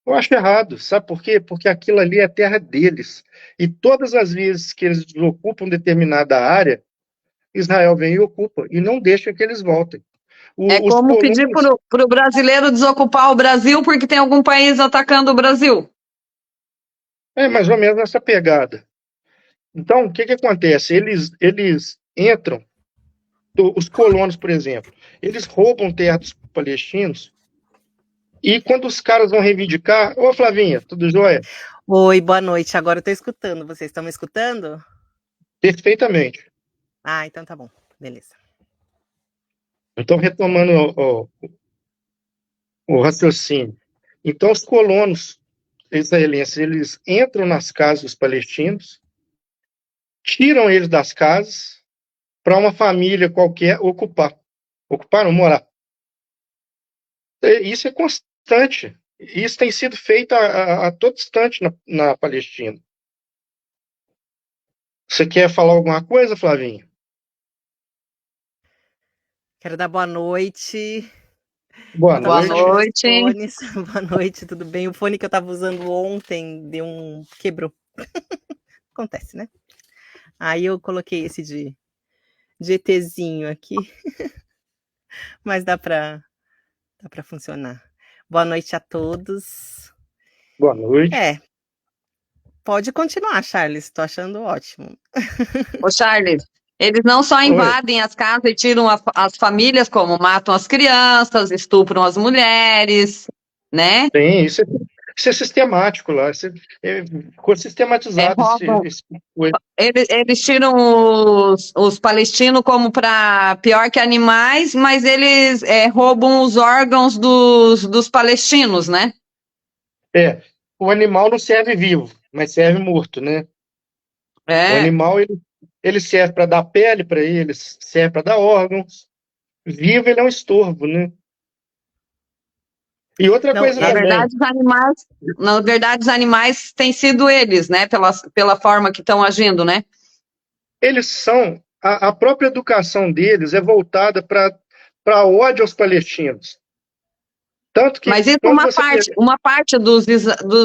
[SPEAKER 3] Eu acho errado, sabe por quê? Porque aquilo ali é a terra deles. E todas as vezes que eles ocupam determinada área, Israel vem e ocupa, e não deixa que eles voltem.
[SPEAKER 2] É
[SPEAKER 3] Os
[SPEAKER 2] como pedir
[SPEAKER 3] colonos...
[SPEAKER 2] para o brasileiro desocupar o Brasil porque tem algum país atacando o Brasil.
[SPEAKER 3] É mais ou menos essa pegada. Então, o que acontece? Eles entram, os colonos, por exemplo, eles roubam terra dos palestinos, e quando os caras vão reivindicar... Ô, Flavinha, tudo jóia?
[SPEAKER 4] Oi, boa noite. Agora eu tô escutando. Vocês estão me escutando?
[SPEAKER 3] Perfeitamente.
[SPEAKER 4] Então tá bom. Beleza.
[SPEAKER 3] Então, retomando o raciocínio. Então, os colonos israelenses, eles entram nas casas dos palestinos, tiram eles das casas para uma família qualquer ocupar. Ocupar, não morar. Isso é constante. Isso tem sido feito a todo instante na Palestina. Você quer falar alguma coisa, Flavinho?
[SPEAKER 4] Quero dar boa noite.
[SPEAKER 3] Boa
[SPEAKER 2] Boa
[SPEAKER 3] noite.
[SPEAKER 2] noite.
[SPEAKER 4] Fones. Boa noite, tudo bem? O fone que eu tava usando ontem quebrou. Acontece, né? Aí eu coloquei esse de ETzinho aqui. Mas dá pra funcionar. Boa noite a todos.
[SPEAKER 3] Boa noite.
[SPEAKER 4] Pode continuar, Charles. Tô achando ótimo.
[SPEAKER 2] Ô, Charles, eles não só invadem as casas e tiram as famílias, como matam as crianças, estupram as mulheres, né?
[SPEAKER 3] Tem, isso é sistemático lá. Ficou sistematizado
[SPEAKER 2] Roubam.
[SPEAKER 3] esse coisa.
[SPEAKER 2] Eles tiram os palestinos como para pior que animais, mas eles roubam os órgãos dos palestinos, né?
[SPEAKER 3] O animal não serve vivo, mas serve morto, né? O animal, ele serve para dar pele para eles, serve para dar órgãos. Vivo, ele é um estorvo, né? E outra coisa também.
[SPEAKER 2] Na verdade, os animais têm sido eles, né? Pela forma que estão agindo, né?
[SPEAKER 3] Eles são... A própria educação deles é voltada para ódio aos palestinos. Tanto que
[SPEAKER 2] Mas isso é
[SPEAKER 3] quando
[SPEAKER 2] uma parte dos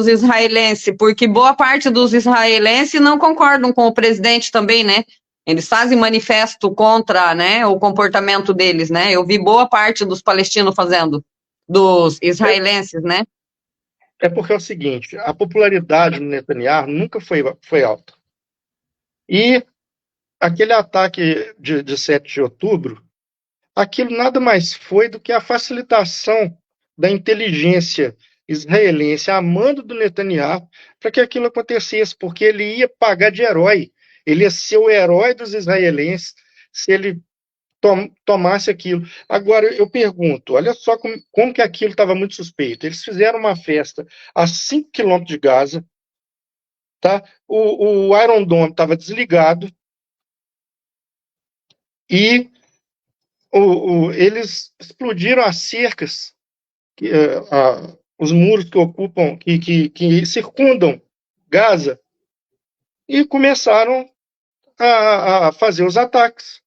[SPEAKER 2] israelenses, porque boa parte dos israelenses não concordam com o presidente também, né? Eles fazem manifesto contra, né, o comportamento deles, né? Eu vi boa parte dos palestinos fazendo, dos israelenses, né?
[SPEAKER 3] É porque é o seguinte, a popularidade do Netanyahu nunca foi alta. E aquele ataque de 7 de outubro, aquilo nada mais foi do que a facilitação da inteligência israelense a mando do Netanyahu para que aquilo acontecesse, porque ele ia pagar de herói. Ele ia ser o herói dos israelenses se ele tomasse aquilo. Agora, eu pergunto, olha só como que aquilo estava muito suspeito. Eles fizeram uma festa a 5 quilômetros de Gaza, tá? O Iron Dome estava desligado e eles explodiram as cercas, os muros que ocupam, que circundam Gaza, e começaram a fazer os ataques.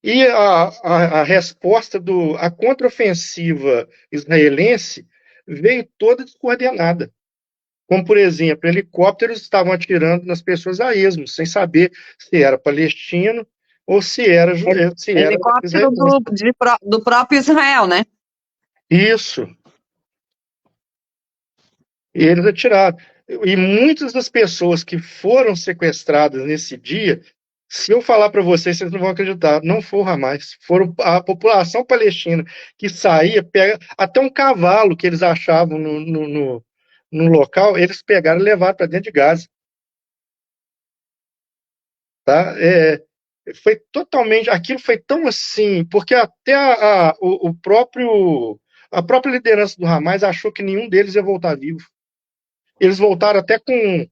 [SPEAKER 3] E a resposta a contraofensiva israelense veio toda descoordenada. Como, por exemplo, helicópteros estavam atirando nas pessoas a esmo, sem saber se era palestino, ou se era
[SPEAKER 2] Helicóptero do próprio Israel, né?
[SPEAKER 3] Isso. E eles atiraram. E muitas das pessoas que foram sequestradas nesse dia, se eu falar para vocês, vocês não vão acreditar, não foram Hamas, foram a população palestina que saía, pega até um cavalo que eles achavam no local, eles pegaram e levaram para dentro de Gaza. Tá? Foi totalmente, aquilo foi tão assim, porque até a própria liderança do Hamas achou que nenhum deles ia voltar vivo. Eles voltaram até com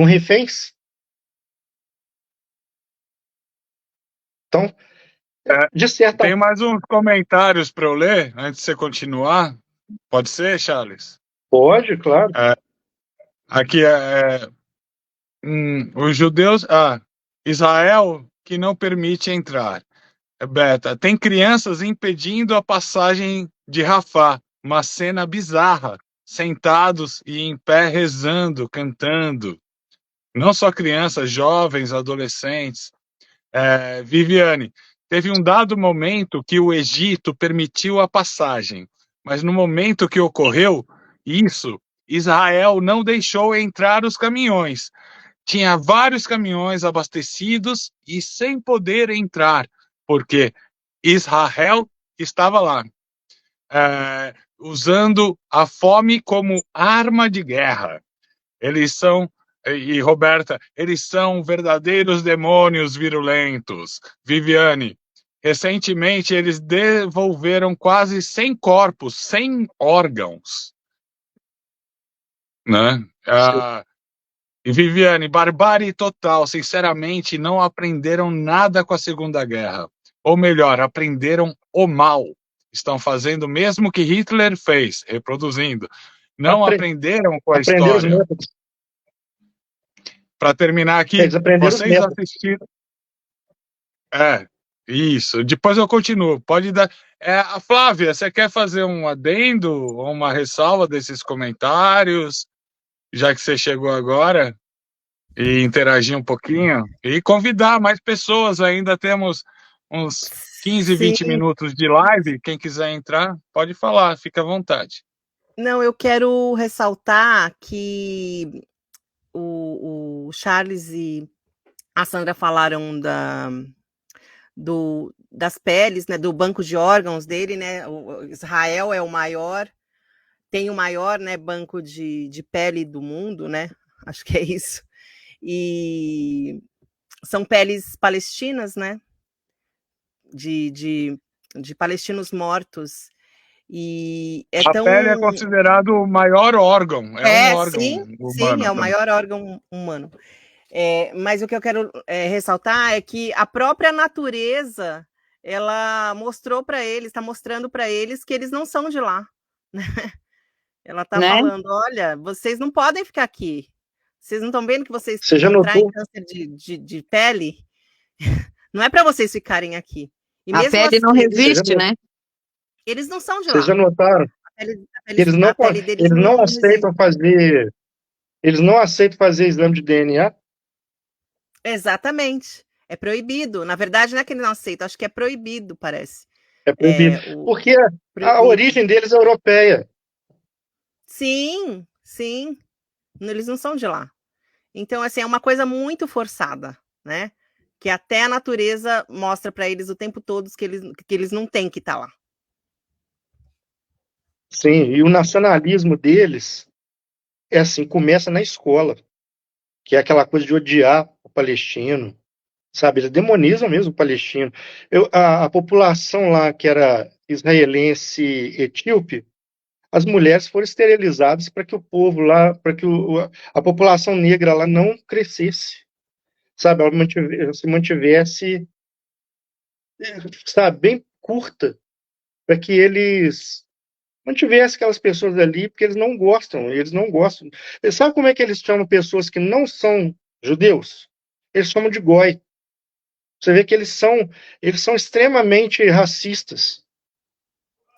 [SPEAKER 3] reféns. Então, de certa
[SPEAKER 1] Tem mais uns comentários para eu ler antes de você continuar. Pode ser, Charles?
[SPEAKER 3] Pode, claro.
[SPEAKER 1] Aqui os judeus. Israel que não permite entrar. Beta, tem crianças impedindo a passagem de Rafah. Uma cena bizarra. Sentados e em pé rezando, cantando. Não só crianças, jovens, adolescentes. Viviane, teve um dado momento que o Egito permitiu a passagem, mas no momento que ocorreu isso, Israel não deixou entrar os caminhões. Tinha vários caminhões abastecidos e sem poder entrar, porque Israel estava lá, usando a fome como arma de guerra. Eles são, e Roberta, eles são verdadeiros demônios virulentos. Viviane, recentemente eles devolveram quase 100 corpos, 100 órgãos. Né? E Viviane, barbárie total. Sinceramente, não aprenderam nada com a Segunda Guerra. Ou melhor, aprenderam o mal. Estão fazendo o mesmo que Hitler fez, reproduzindo. Não aprenderam com a história. Para terminar aqui, vocês assistiram. Isso. Depois eu continuo. Pode dar. A Flávia, você quer fazer um adendo ou uma ressalva desses comentários, já que você chegou agora, e interagir um pouquinho e convidar mais pessoas? Ainda temos uns 15, 20 minutos de live. Quem quiser entrar, pode falar, fica à vontade.
[SPEAKER 4] Não, eu quero ressaltar que o Charles e a Sandra falaram das peles, né, do banco de órgãos dele, né? O Israel é o maior, tem o maior, né, banco de pele do mundo, né? Acho que é isso. E são peles palestinas, né? De palestinos mortos. E
[SPEAKER 1] a pele é considerado o maior órgão. Um órgão humano.
[SPEAKER 4] Sim, é o maior órgão humano. Mas o que eu quero ressaltar é que a própria natureza, ela mostrou para eles, está mostrando para eles que eles não são de lá. Né? Ela está falando, olha, vocês não podem ficar aqui. Vocês não estão vendo que vocês contraem câncer de pele? Não é para vocês ficarem aqui. E
[SPEAKER 2] a pele não resiste, né?
[SPEAKER 4] Eles não são de lá.
[SPEAKER 3] Vocês já notaram? Eles não aceitam fazer. Eles não aceitam fazer exame de DNA?
[SPEAKER 4] Exatamente. É proibido. Na verdade, não é que eles não aceitam, acho que é proibido, parece.
[SPEAKER 3] É proibido. Porque a origem deles é europeia.
[SPEAKER 4] Sim, sim. Eles não são de lá. Então, assim, é uma coisa muito forçada, né? Que até a natureza mostra para eles o tempo todo que eles não têm que estar lá.
[SPEAKER 3] Sim, e o nacionalismo deles é assim, começa na escola, que é aquela coisa de odiar o palestino, sabe? Eles demonizam mesmo o palestino. A população lá, que era israelense etíope, as mulheres foram esterilizadas para que o povo lá, para que a população negra lá não crescesse, sabe? Ela se mantivesse, sabe, bem curta, para que eles mantivessem aquelas pessoas ali, porque eles não gostam. Sabe como é que eles chamam pessoas que não são judeus? Eles chamam de goi. Você vê que eles são extremamente racistas.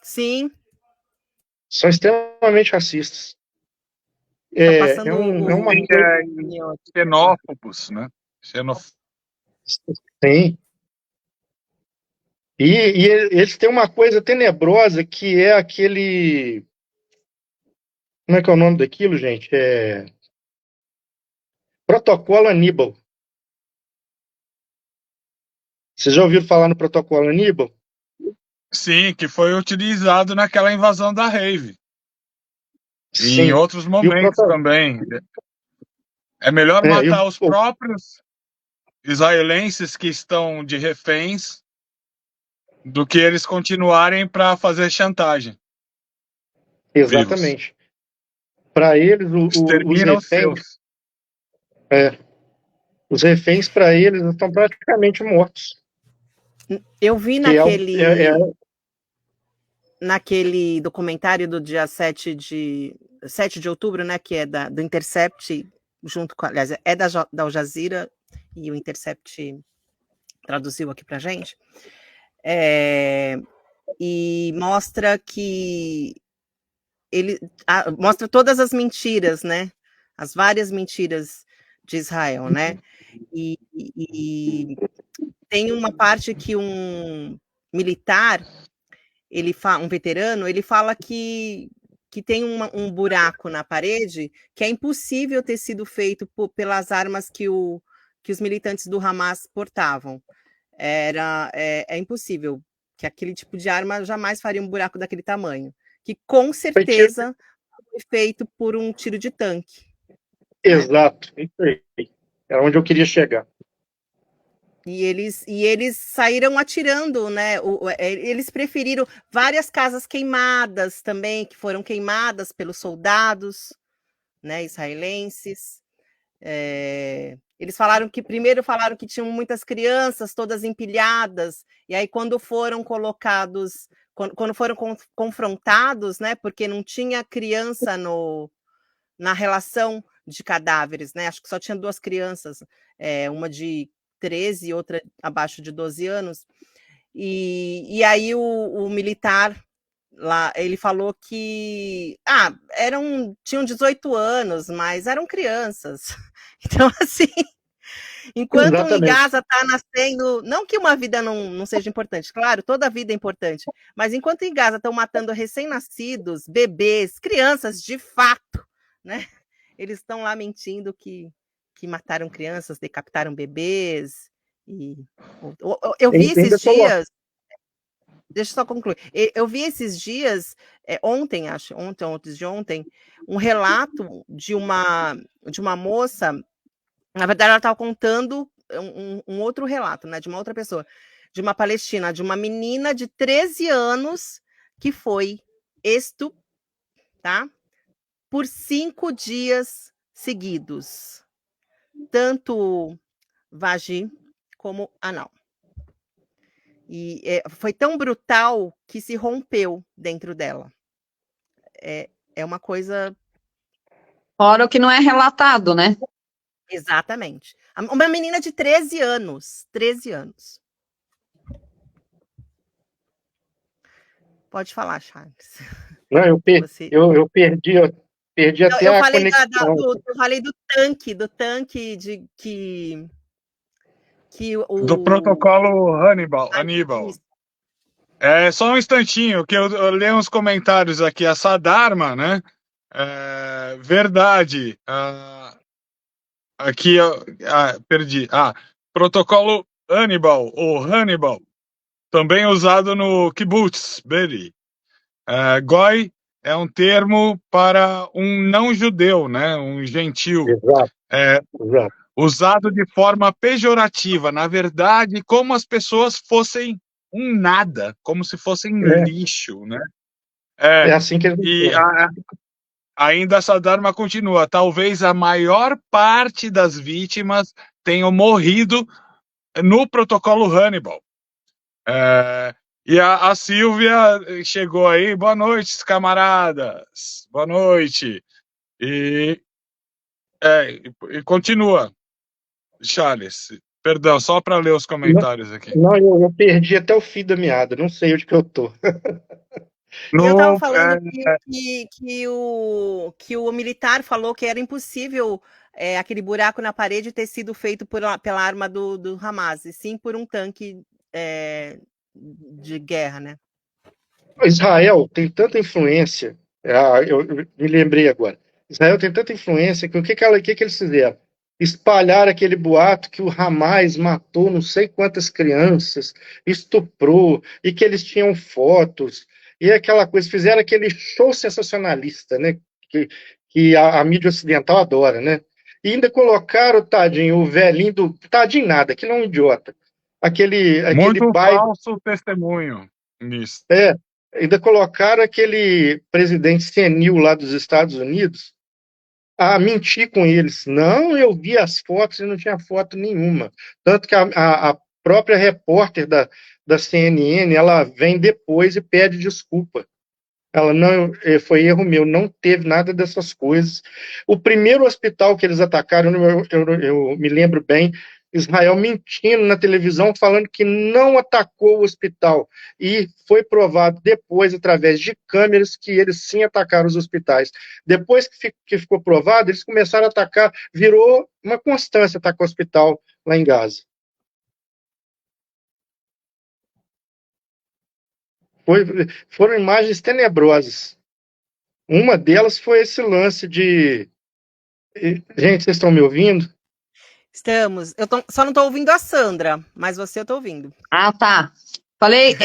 [SPEAKER 4] Sim.
[SPEAKER 3] São extremamente racistas.
[SPEAKER 1] Xenófobos, né?
[SPEAKER 3] Sim. E eles têm uma coisa tenebrosa que é aquele. Como é que é o nome daquilo, gente? É Protocolo Aníbal. Vocês já ouviram falar no Protocolo Aníbal?
[SPEAKER 1] Sim, que foi utilizado naquela invasão da Rave. E em
[SPEAKER 3] Sim.
[SPEAKER 1] outros
[SPEAKER 3] E o,
[SPEAKER 1] momentos
[SPEAKER 3] proto...
[SPEAKER 1] também. É melhor
[SPEAKER 3] é, e
[SPEAKER 1] matar os próprios israelenses que estão de reféns do que eles continuarem para fazer chantagem. Vivos.
[SPEAKER 3] Exatamente. Para eles, os
[SPEAKER 1] Extermina os
[SPEAKER 3] reféns,
[SPEAKER 1] seus.
[SPEAKER 3] os reféns para eles estão praticamente mortos.
[SPEAKER 4] Eu vi
[SPEAKER 3] Que
[SPEAKER 4] naquele documentário do dia 7 de outubro, né, que é do Intercept, junto com, aliás, é da Al Jazeera, e o Intercept traduziu aqui pra gente, e mostra que mostra todas as mentiras, né, as várias mentiras de Israel, né, e tem uma parte que um militar, um veterano, ele fala que tem um buraco na parede que é impossível ter sido feito pelas armas que os militantes do Hamas portavam. É impossível, que aquele tipo de arma jamais faria um buraco daquele tamanho, que com certeza foi feito por um tiro de tanque.
[SPEAKER 3] Exato, isso aí. É onde eu queria chegar.
[SPEAKER 4] E eles saíram atirando, né? Eles preferiram várias casas queimadas também, que foram queimadas pelos soldados, né, israelenses. Eles primeiro falaram que tinham muitas crianças, todas empilhadas, e aí quando foram colocados, quando foram confrontados, né? Porque não tinha criança na relação de cadáveres, né? Acho que só tinha 2 crianças, uma de 13 e outra abaixo de 12 anos. E aí o militar lá, ele falou que tinham 18 anos, mas eram crianças. Então, assim, enquanto em
[SPEAKER 3] Exatamente.
[SPEAKER 4] Gaza está nascendo, não que uma vida não seja importante, claro, toda vida é importante, mas enquanto em Gaza estão matando recém-nascidos, bebês, crianças de fato, né? Eles estão lá mentindo que mataram crianças, decapitaram bebês. Eu vi esses dias. Deixa eu só concluir. Eu vi esses dias, ontem, antes de ontem, um relato de uma moça. Na verdade, ela estava contando um outro relato, né, de uma outra pessoa, de uma palestina, de uma menina de 13 anos que foi tá? Por 5 dias seguidos, tanto vagina como anal. E foi tão brutal que se rompeu dentro dela. É uma coisa...
[SPEAKER 2] Fora o que não é relatado, né?
[SPEAKER 4] Exatamente. Uma menina de 13 anos. 13 anos. Pode falar, Charles.
[SPEAKER 3] Não, eu perdi até a conexão.
[SPEAKER 4] Eu falei do tanque
[SPEAKER 1] Do protocolo Aníbal. Só um instantinho, que eu leio uns comentários aqui. A Sadarma, né? Verdade. Aqui, perdi. Protocolo Hannibal, ou Hannibal, também usado no kibbutz, Beri. Goi é um termo para um não-judeu, né? Um gentil.
[SPEAKER 3] Exato.
[SPEAKER 1] Usado de forma pejorativa, na verdade, como as pessoas fossem um nada, como se fossem lixo, né?
[SPEAKER 3] É assim que
[SPEAKER 1] e ainda essa Dharma continua. Talvez a maior parte das vítimas tenham morrido no protocolo Hannibal. E a Silvia chegou aí. Boa noite, camaradas. Boa noite. E continua, Charles. Perdão, só para ler os comentários aqui.
[SPEAKER 3] Não, eu perdi até o fim da meada. Não sei onde que eu tô.
[SPEAKER 4] E eu estava
[SPEAKER 1] No,
[SPEAKER 4] falando que o militar falou que era impossível aquele buraco na parede ter sido feito pela arma do Hamas, e sim por um tanque de guerra, né?
[SPEAKER 3] Israel tem tanta influência, eu me lembrei agora. Israel tem tanta influência que que eles fizeram? Espalharam aquele boato que o Hamas matou não sei quantas crianças, estuprou, e que eles tinham fotos, e aquela coisa, fizeram aquele show sensacionalista, né? Que a mídia ocidental adora, né? E ainda colocaram, tadinho, o velhinho do. Tadinho nada, que não é um idiota. Aquele
[SPEAKER 1] muito
[SPEAKER 3] Biden.
[SPEAKER 1] falso testemunho nisso.
[SPEAKER 3] Ainda colocaram aquele presidente senil lá dos Estados Unidos a mentir com eles. Não, eu vi as fotos e não tinha foto nenhuma. Tanto que a própria repórter da CNN, ela vem depois e pede desculpa. Ela não, foi erro meu, não teve nada dessas coisas. O primeiro hospital que eles atacaram, eu me lembro bem, Israel mentindo na televisão, falando que não atacou o hospital. E foi provado depois, através de câmeras, que eles sim atacaram os hospitais. Depois que ficou provado, eles começaram a atacar, virou uma constância atacar o hospital lá em Gaza. Foram imagens tenebrosas. Uma delas foi esse lance de. Gente, vocês estão me ouvindo?
[SPEAKER 4] Estamos. Só não estou ouvindo a Sandra, mas você eu estou ouvindo.
[SPEAKER 2] Ah, tá. Falei,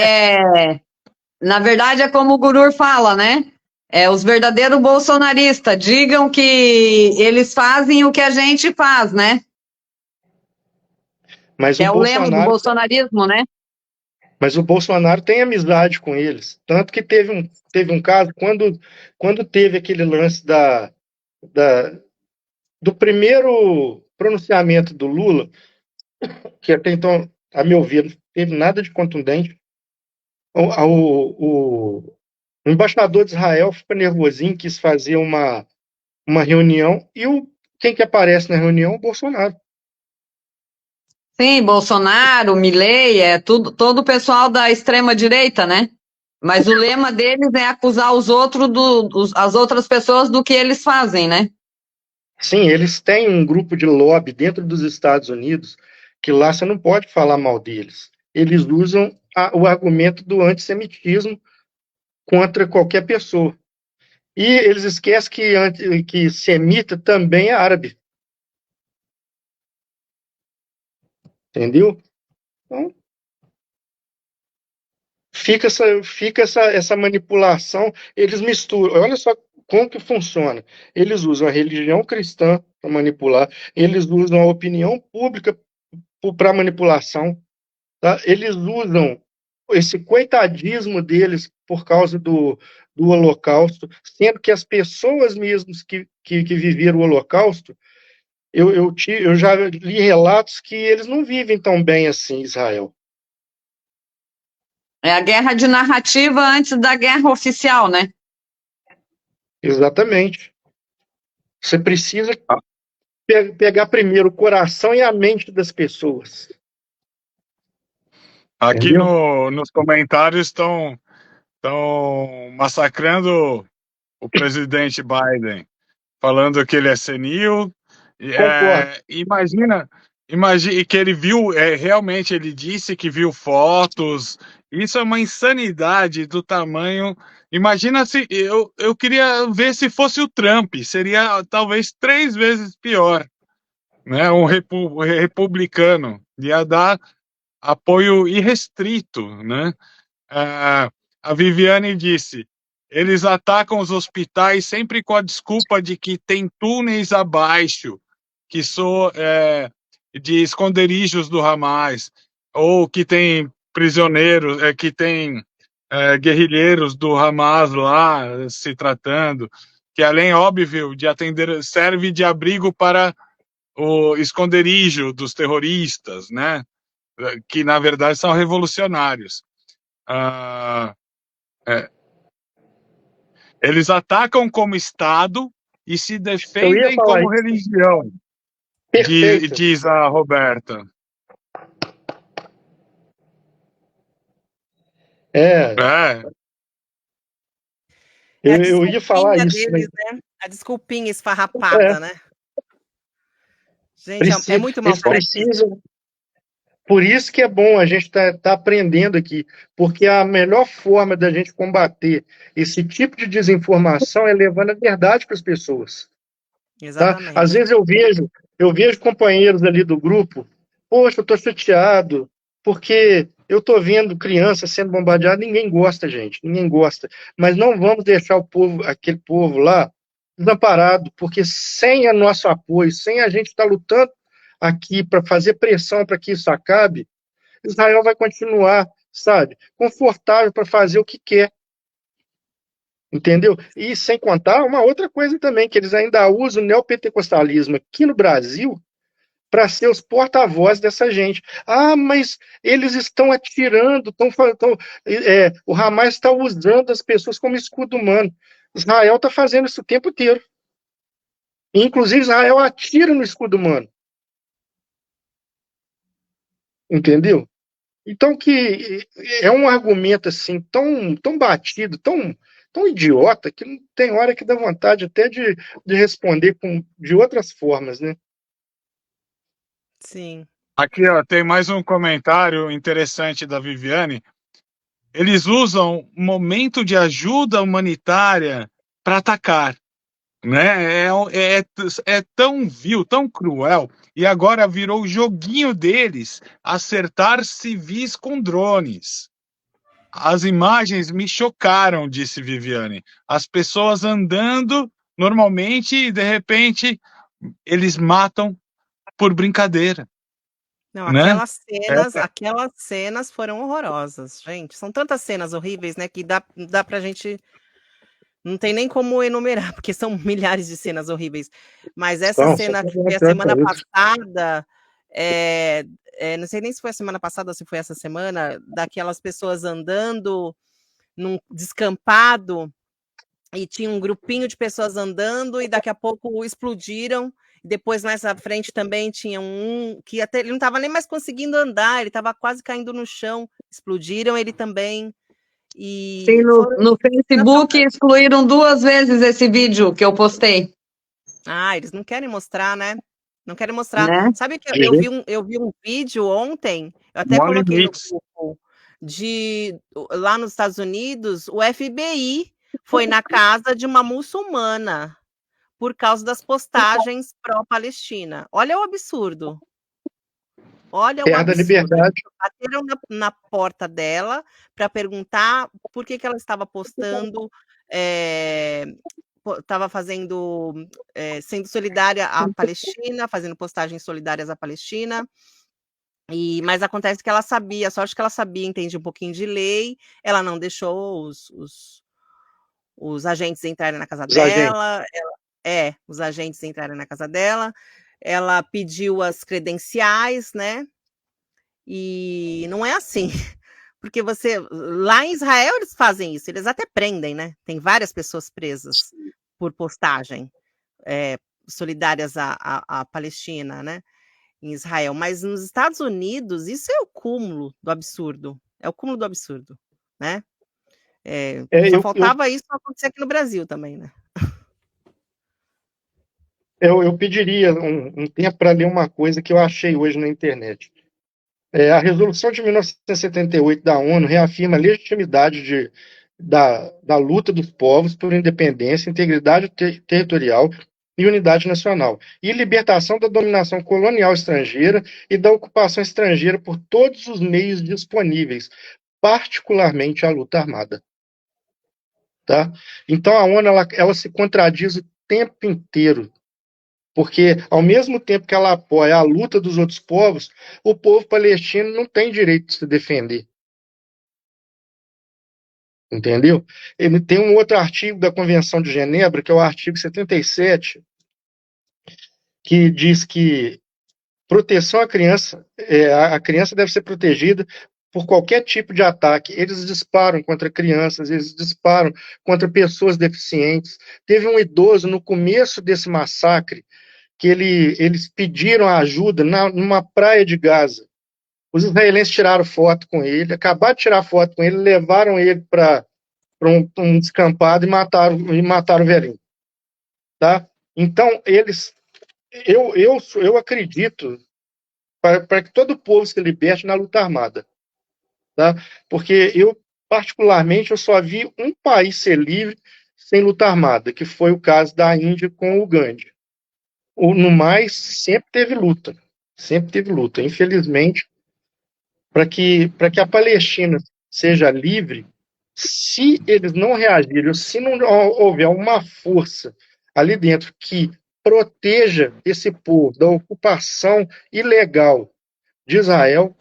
[SPEAKER 2] na verdade é como o Gurur fala, né? Os verdadeiros bolsonaristas digam que eles fazem o que a gente faz, né?
[SPEAKER 3] Mas
[SPEAKER 2] Que
[SPEAKER 3] o
[SPEAKER 2] é o lema do
[SPEAKER 3] Bolsonaro,
[SPEAKER 2] bolsonarismo, né?
[SPEAKER 3] mas o Bolsonaro tem amizade com eles. Tanto que teve um caso, quando teve aquele lance da, do primeiro pronunciamento do Lula, que até então, a meu ver, não teve nada de contundente. O embaixador de Israel ficou nervosinho, quis fazer uma reunião, e quem que aparece na reunião? O Bolsonaro.
[SPEAKER 2] Sim, Bolsonaro, Milei, todo o pessoal da extrema direita, né? Mas o lema deles é acusar os outros, as outras pessoas do que eles fazem, né?
[SPEAKER 3] Sim, eles têm um grupo de lobby dentro dos Estados Unidos que lá você não pode falar mal deles. Eles usam o argumento do antissemitismo contra qualquer pessoa. E eles esquecem que semita também é árabe. Entendeu? Então, fica essa manipulação. Eles misturam. Olha só como que funciona. Eles usam a religião cristã para manipular, eles usam a opinião pública para manipulação. Tá? Eles usam esse coitadismo deles por causa do Holocausto, sendo que as pessoas mesmas que viveram o Holocausto, eu já li relatos que eles não vivem tão bem assim em Israel.
[SPEAKER 2] É a guerra de narrativa antes da guerra oficial, né?
[SPEAKER 3] Exatamente. Você precisa pegar primeiro o coração e a mente das pessoas.
[SPEAKER 1] Aqui
[SPEAKER 3] Entendeu?
[SPEAKER 1] nos comentários estão massacrando o presidente Biden, falando que ele é senil.
[SPEAKER 3] Concordo.
[SPEAKER 1] Imagina que ele viu, realmente ele disse que viu fotos. Isso é uma insanidade do tamanho. Imagina se eu queria ver se fosse o Trump, seria talvez 3 vezes pior, né? Um republicano ia dar apoio irrestrito, né? A Viviane disse: eles atacam os hospitais sempre com a desculpa de que tem túneis abaixo, que são de esconderijos do Hamas, ou que tem prisioneiros, que tem guerrilheiros do Hamas lá se tratando, que além, óbvio, de atender, serve de abrigo para o esconderijo dos terroristas, né? Que na verdade são revolucionários. Eles atacam como Estado e se
[SPEAKER 3] Eu ia
[SPEAKER 1] defendem
[SPEAKER 3] falar
[SPEAKER 1] como
[SPEAKER 3] isso.
[SPEAKER 1] religião,
[SPEAKER 3] Perfeito.
[SPEAKER 1] diz a Roberta.
[SPEAKER 3] É,
[SPEAKER 1] É,
[SPEAKER 4] É a
[SPEAKER 3] Eu ia falar
[SPEAKER 4] desculpinha
[SPEAKER 3] isso, né?
[SPEAKER 4] deles, né? A desculpinha esfarrapada, né? Gente, é muito mal
[SPEAKER 3] Eles
[SPEAKER 4] feito.
[SPEAKER 3] precisam. Por isso que é bom a gente tá aprendendo aqui, porque a melhor forma da gente combater esse tipo de desinformação é levando a verdade para as pessoas. Tá? Às
[SPEAKER 4] Exatamente.
[SPEAKER 3] vezes eu vejo companheiros ali do grupo, poxa, eu estou chateado, porque eu estou vendo crianças sendo bombardeadas, ninguém gosta, gente, ninguém gosta. Mas não vamos deixar o povo, aquele povo lá, desamparado, porque sem o nosso apoio, sem a gente estar lutando aqui para fazer pressão para que isso acabe, Israel vai continuar, sabe, confortável para fazer o que quer. Entendeu? E sem contar uma outra coisa também, que eles ainda usam o neopentecostalismo aqui no Brasil para ser os porta-vozes dessa gente. Ah, mas eles estão atirando, o Hamas está usando as pessoas como escudo humano. Israel está fazendo isso o tempo inteiro. Inclusive, Israel atira no escudo humano. Entendeu? Então, que é um argumento assim tão batido, tão idiota, que não tem hora que dá vontade até de responder de outras formas, né?
[SPEAKER 4] Sim.
[SPEAKER 1] Aqui, ó, tem mais um comentário interessante da Viviane. Eles usam momento de ajuda humanitária para atacar, né? É tão vil, tão cruel, e agora virou o joguinho deles acertar civis com drones. As imagens me chocaram, disse Viviane. As pessoas andando normalmente e de repente eles matam por brincadeira,
[SPEAKER 4] Não,
[SPEAKER 1] né?
[SPEAKER 4] aquelas cenas foram horrorosas, gente. São tantas cenas horríveis, né, que dá pra gente. Não tem nem como enumerar, porque são milhares de cenas horríveis. Mas essa
[SPEAKER 3] Então, só
[SPEAKER 4] cena que foi a
[SPEAKER 3] para
[SPEAKER 4] semana
[SPEAKER 3] isso.
[SPEAKER 4] passada, não sei nem se foi a semana passada ou se foi essa semana, daquelas pessoas andando num descampado e tinha um grupinho de pessoas andando e daqui a pouco explodiram. Depois, mais à frente, também tinha um que até ele não estava nem mais conseguindo andar, ele estava quase caindo no chão. Explodiram ele também.
[SPEAKER 2] Sim,
[SPEAKER 4] E foram.
[SPEAKER 2] no Facebook excluíram 2 vezes esse vídeo que eu postei,
[SPEAKER 4] Ah, eles não querem mostrar, né? Não querem mostrar.
[SPEAKER 2] né?
[SPEAKER 4] Sabe que
[SPEAKER 3] De jeito.
[SPEAKER 4] eu vi um vídeo ontem, eu até
[SPEAKER 1] Não há
[SPEAKER 4] coloquei no
[SPEAKER 1] limites.
[SPEAKER 4] grupo, lá nos Estados Unidos, o FBI foi na casa de uma muçulmana por causa das postagens pró-Palestina. Olha o absurdo. Olha o
[SPEAKER 3] Terra da
[SPEAKER 4] absurdo. Eles
[SPEAKER 3] liberdade.
[SPEAKER 4] bateram na porta dela para perguntar por que ela estava postando, estava fazendo, sendo solidária à Palestina, fazendo postagens solidárias à Palestina. Mas acontece que ela sabia, a sorte que ela sabia, entende um pouquinho de lei, ela não deixou os agentes entrarem na casa
[SPEAKER 3] Os agentes.
[SPEAKER 4] dela, os agentes entrarem na casa dela, ela pediu as credenciais, né? E não é assim, porque lá em Israel eles fazem isso, eles até prendem, né? Tem várias pessoas presas por postagem solidárias à Palestina, né? Em Israel, mas nos Estados Unidos isso é o cúmulo do absurdo, é o cúmulo do absurdo, né? Só faltava isso acontecer aqui no Brasil também, né?
[SPEAKER 3] Eu pediria um tempo para ler uma coisa que eu achei hoje na internet. A resolução de 1978 da ONU reafirma a legitimidade da luta dos povos por independência, integridade territorial e unidade nacional, e libertação da dominação colonial estrangeira e da ocupação estrangeira por todos os meios disponíveis, particularmente a luta armada. Tá? Então a ONU ela se contradiz o tempo inteiro, porque ao mesmo tempo que ela apoia a luta dos outros povos, o povo palestino não tem direito de se defender. Entendeu? Ele tem um outro artigo da Convenção de Genebra, que é o artigo 77, que diz que proteção à criança, a criança deve ser protegida por qualquer tipo de ataque. Eles disparam contra crianças, eles disparam contra pessoas deficientes. Teve um idoso no começo desse massacre que eles pediram ajuda numa praia de Gaza. Os israelenses tiraram foto com ele, acabaram de tirar foto com ele, levaram ele para um descampado e mataram o velhinho. Tá? Então, eu acredito para que todo o povo se liberte na luta armada. Tá? Porque particularmente, eu só vi um país ser livre sem luta armada, que foi o caso da Índia com o Gandhi. No mais, sempre teve luta. Sempre teve luta. Infelizmente, para que a Palestina seja livre, se eles não reagirem, se não houver uma força ali dentro que proteja esse povo da ocupação ilegal de Israel,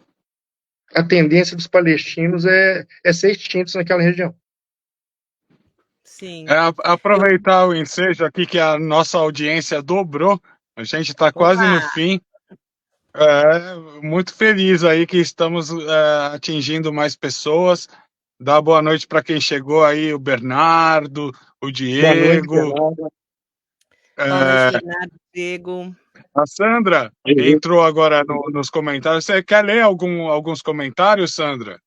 [SPEAKER 3] a tendência dos palestinos é ser extintos naquela região.
[SPEAKER 4] Sim.
[SPEAKER 1] Aproveitar o ensejo aqui que a nossa audiência dobrou, a gente está quase no fim. Muito feliz aí que estamos atingindo mais pessoas. Dá boa noite para quem chegou aí, o Bernardo, o Diego.
[SPEAKER 3] Boa noite,
[SPEAKER 4] Bernardo, Diego.
[SPEAKER 1] A Sandra entrou agora nos comentários. Você quer ler alguns comentários, Sandra?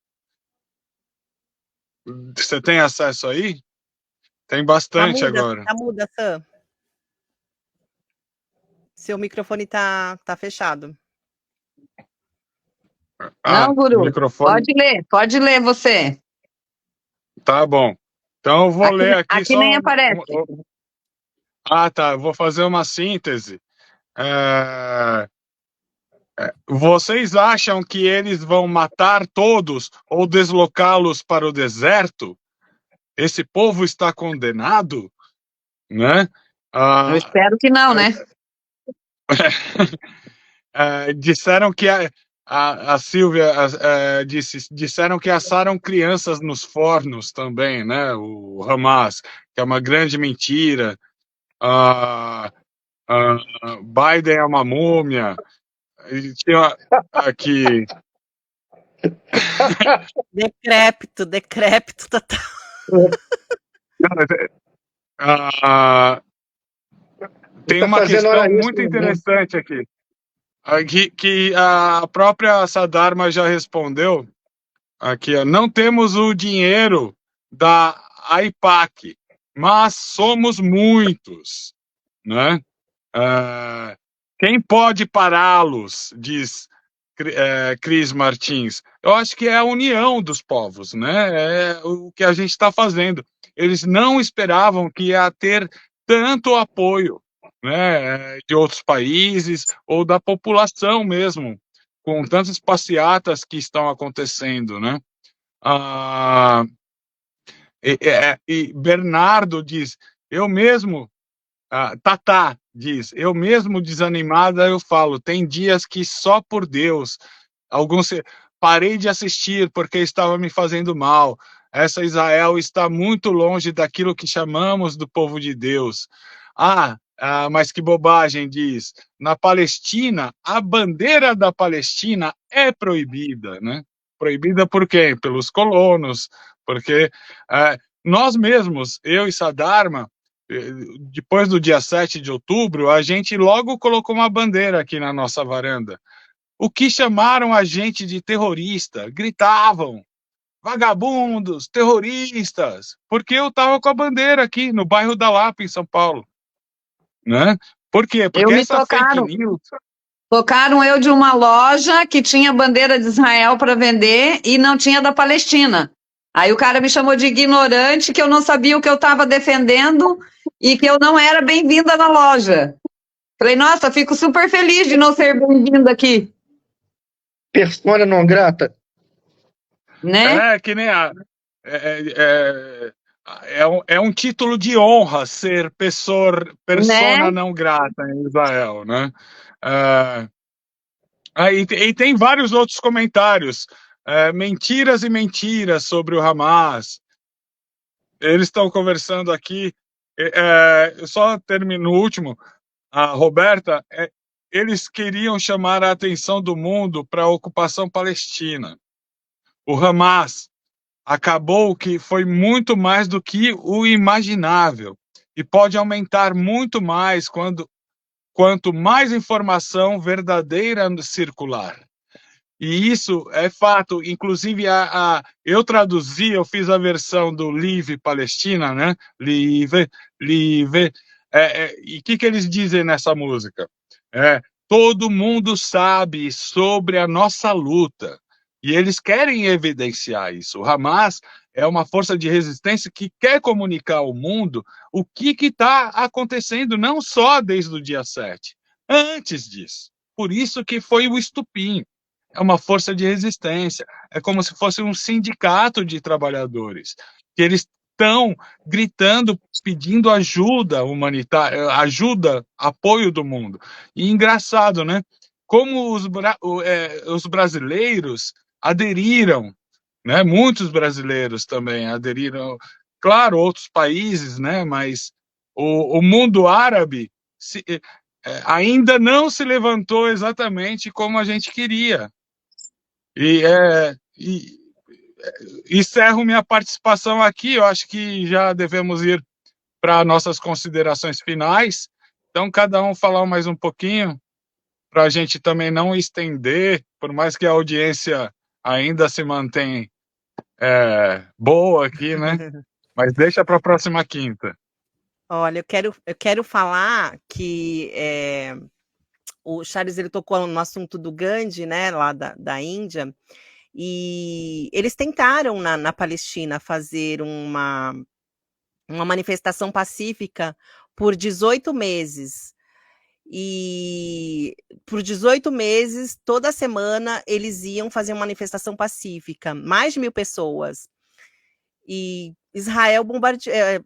[SPEAKER 1] Você tem acesso aí? Tem bastante agora.
[SPEAKER 4] Tá muda, Sam. Seu microfone tá fechado.
[SPEAKER 2] Não, Guru.
[SPEAKER 1] Microfone...
[SPEAKER 2] Pode ler você.
[SPEAKER 1] Tá bom. Então eu vou ler aqui.
[SPEAKER 2] Aqui só nem aparece.
[SPEAKER 1] Tá. Eu vou fazer uma síntese. Vocês acham que eles vão matar todos ou deslocá-los para o deserto? Esse povo está condenado? Né?
[SPEAKER 2] Eu espero que não, né?
[SPEAKER 1] Disseram que a Silvia disseram que assaram crianças nos fornos também, né? O Hamas, que é uma grande mentira. Biden é uma múmia. Tinha aqui.
[SPEAKER 4] Decrépito total.
[SPEAKER 1] Tem uma questão muito interessante aqui. Que a própria Sadarma já respondeu. Aqui, não temos o dinheiro da AIPAC, mas somos muitos, né? Quem pode pará-los, diz Cris Martins. Eu acho que é a união dos povos, né? É o que a gente está fazendo. Eles não esperavam que ia ter tanto apoio, né, de outros países ou da população mesmo, com tantas passeatas que estão acontecendo, né? E Bernardo diz, eu mesmo, Tatá diz, eu mesmo desanimada eu falo, tem dias que só por Deus, parei de assistir porque estava me fazendo mal, essa Israel está muito longe daquilo que chamamos do povo de Deus. Mas que bobagem, diz, na Palestina, a bandeira da Palestina é proibida, né? Proibida por quem? Pelos colonos, porque nós mesmos, eu e Sadarma, depois do dia 7 de outubro, a gente logo colocou uma bandeira aqui na nossa varanda. O que chamaram a gente de terrorista? Gritavam, vagabundos, terroristas, porque eu estava com a bandeira aqui no bairro da Lapa, em São Paulo. Né? Por quê? Porque essa fake news...
[SPEAKER 2] Tocaram eu de uma loja que tinha bandeira de Israel para vender e não tinha da Palestina. Aí o cara me chamou de ignorante, que eu não sabia o que eu estava defendendo e que eu não era bem-vinda na loja. Falei, nossa, fico super feliz de não ser bem-vinda aqui.
[SPEAKER 3] Persona não grata.
[SPEAKER 2] Né?
[SPEAKER 1] Que nem é um título de honra ser persona
[SPEAKER 2] né?
[SPEAKER 1] não grata em Israel, né? E tem vários outros comentários, mentiras e mentiras sobre o Hamas. Eles estão conversando aqui, eu só termino no último, a Roberta, eles queriam chamar a atenção do mundo para a ocupação palestina. O Hamas acabou que foi muito mais do que o imaginável e pode aumentar muito mais quanto mais informação verdadeira circular. E isso é fato. Inclusive, eu traduzi, eu fiz a versão do Live Palestina, né? Live, Live. E o que eles dizem nessa música? Todo mundo sabe sobre a nossa luta. E eles querem evidenciar isso. O Hamas é uma força de resistência que quer comunicar ao mundo o que está acontecendo, não só desde o dia 7, antes disso. Por isso que foi o estupim. É uma força de resistência. É como se fosse um sindicato de trabalhadores, que eles estão gritando, pedindo ajuda humanitária, ajuda, apoio do mundo. E engraçado, né? Como os brasileiros aderiram, né? Muitos brasileiros também aderiram. Claro, outros países, né? Mas o mundo árabe ainda não se levantou exatamente como a gente queria. E encerro minha participação aqui. Eu acho que já devemos ir para nossas considerações finais. Então, cada um falar mais um pouquinho, para a gente também não estender, por mais que a audiência ainda se mantenha boa aqui, né? Mas deixa para a próxima quinta.
[SPEAKER 4] Olha, eu quero falar que o Charles ele tocou no assunto do Gandhi, né, lá da Índia, e eles tentaram na Palestina fazer uma manifestação pacífica por 18 meses. E por 18 meses, toda semana, eles iam fazer uma manifestação pacífica, mais de 1.000 pessoas. E Israel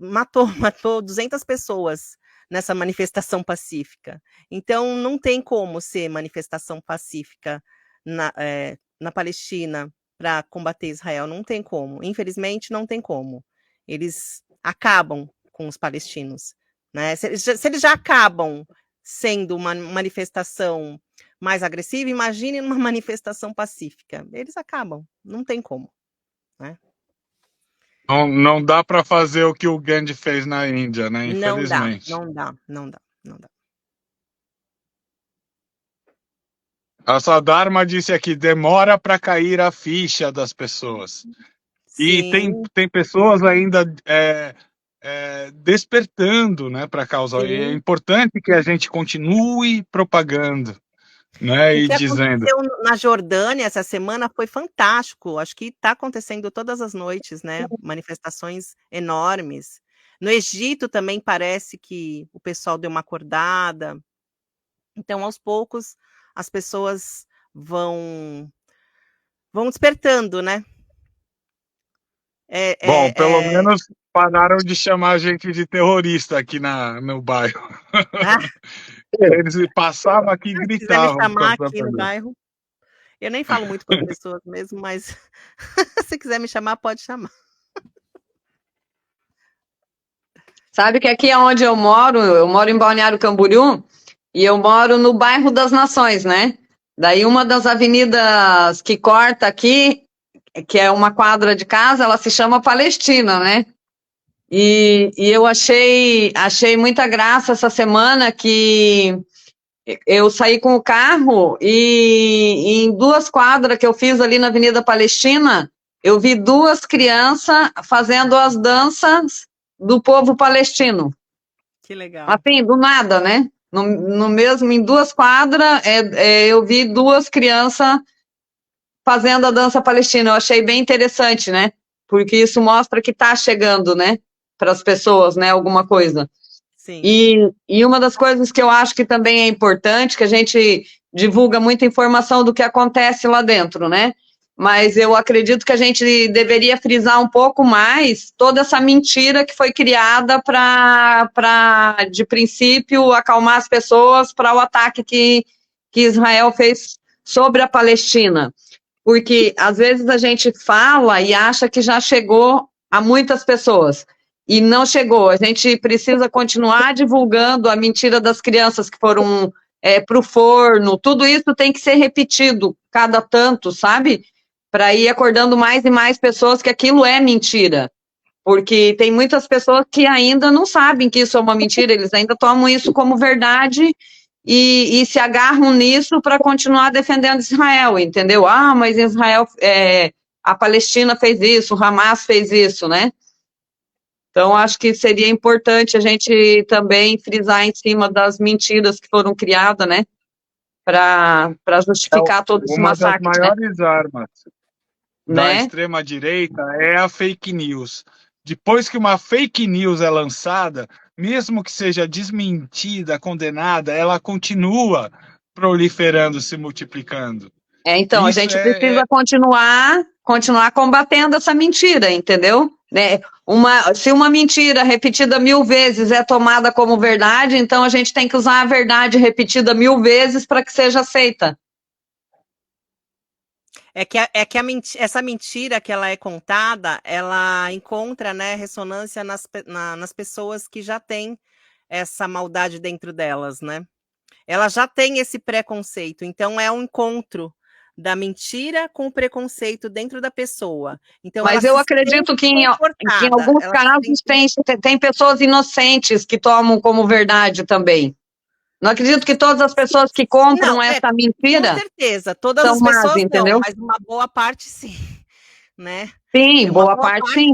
[SPEAKER 4] matou 200 pessoas nessa manifestação pacífica. Então, não tem como ser manifestação pacífica na Palestina para combater Israel, não tem como. Infelizmente, não tem como. Eles acabam com os palestinos, né? Se eles já acabam sendo uma manifestação mais agressiva, imagine uma manifestação pacífica. Eles acabam, não tem como, né?
[SPEAKER 1] Não dá para fazer o que o Gandhi fez na Índia, né? Infelizmente.
[SPEAKER 4] Não dá.
[SPEAKER 1] A Sadharma disse aqui, demora para cair a ficha das pessoas. Sim. E tem pessoas ainda despertando, né, para a causa. E é importante que a gente continue propagando, né, e dizendo.
[SPEAKER 4] O que aconteceu na Jordânia essa semana foi fantástico. Acho que está acontecendo todas as noites, né? Manifestações enormes. No Egito também parece que o pessoal deu uma acordada. Então, aos poucos, as pessoas vão despertando, né?
[SPEAKER 1] Bom, pelo menos pararam de chamar a gente de terrorista aqui no bairro. Eles passavam aqui e gritavam.
[SPEAKER 4] Se quiser me chamar aqui no bairro, eu nem falo muito com as pessoas mesmo, mas se quiser me chamar, pode chamar.
[SPEAKER 2] Sabe que aqui é onde eu moro em Balneário Camboriú, e eu moro no bairro das Nações, né? Daí uma das avenidas que corta aqui, que é uma quadra de casa, ela se chama Palestina, né? E eu achei muita graça essa semana que eu saí com o carro e em 2 quadras que eu fiz ali na Avenida Palestina, eu vi 2 crianças fazendo as danças do povo palestino.
[SPEAKER 4] Que legal.
[SPEAKER 2] Assim, do nada, né? No mesmo, em 2 quadras, eu vi 2 crianças fazendo a dança palestina. Eu achei bem interessante, né? Porque isso mostra que está chegando, né? Para as pessoas, né? Alguma coisa.
[SPEAKER 4] Sim.
[SPEAKER 2] E uma das coisas que eu acho que também é importante, que a gente divulga muita informação do que acontece lá dentro, né? Mas eu acredito que a gente deveria frisar um pouco mais toda essa mentira que foi criada para, de princípio, acalmar as pessoas para o ataque que Israel fez sobre a Palestina. Porque, às vezes, a gente fala e acha que já chegou a muitas pessoas. E não chegou. A gente precisa continuar divulgando a mentira das crianças que foram para o forno. Tudo isso tem que ser repetido cada tanto, sabe? Para ir acordando mais e mais pessoas que aquilo é mentira. Porque tem muitas pessoas que ainda não sabem que isso é uma mentira, eles ainda tomam isso como verdade e se agarram nisso para continuar defendendo Israel, entendeu? Ah, mas Israel, a Palestina fez isso, o Hamas fez isso, né? Então, acho que seria importante a gente também frisar em cima das mentiras que foram criadas, né? Para justificar todo esse
[SPEAKER 1] Uma das
[SPEAKER 2] massacre, né?
[SPEAKER 1] maiores armas da
[SPEAKER 2] Né?
[SPEAKER 1] extrema-direita é a fake news. Depois que uma fake news é lançada, mesmo que seja desmentida, condenada, ela continua proliferando, se multiplicando.
[SPEAKER 2] Então, a
[SPEAKER 1] Isso
[SPEAKER 2] gente precisa continuar combatendo essa mentira, entendeu? Né? Se uma mentira repetida 1000 vezes é tomada como verdade, então a gente tem que usar a verdade repetida 1000 vezes para que seja aceita.
[SPEAKER 4] Essa mentira que ela é contada, ela encontra, né, ressonância nas pessoas que já têm essa maldade dentro delas, né? Ela já tem esse preconceito, então é um encontro da mentira com o preconceito dentro da pessoa. Então,
[SPEAKER 2] mas eu acredito que em alguns casos tem pessoas inocentes que tomam como verdade também. Não acredito que todas as pessoas que compram essa mentira.
[SPEAKER 4] Com certeza, todas as pessoas não, mas uma boa parte sim, né?
[SPEAKER 2] Sim, boa parte sim.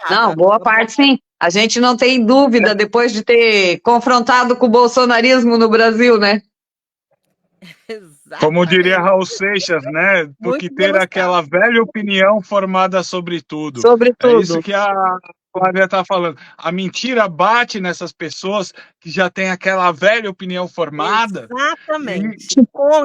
[SPEAKER 2] Não, boa parte sim. A gente não tem dúvida depois de ter confrontado com o bolsonarismo no Brasil, né?
[SPEAKER 1] Como diria Raul Seixas, né? Do que ter aquela velha opinião formada sobre tudo.
[SPEAKER 2] Sobre tudo.
[SPEAKER 1] É isso que a Flávia está falando. A mentira bate nessas pessoas que já têm aquela velha opinião formada.
[SPEAKER 4] Exatamente.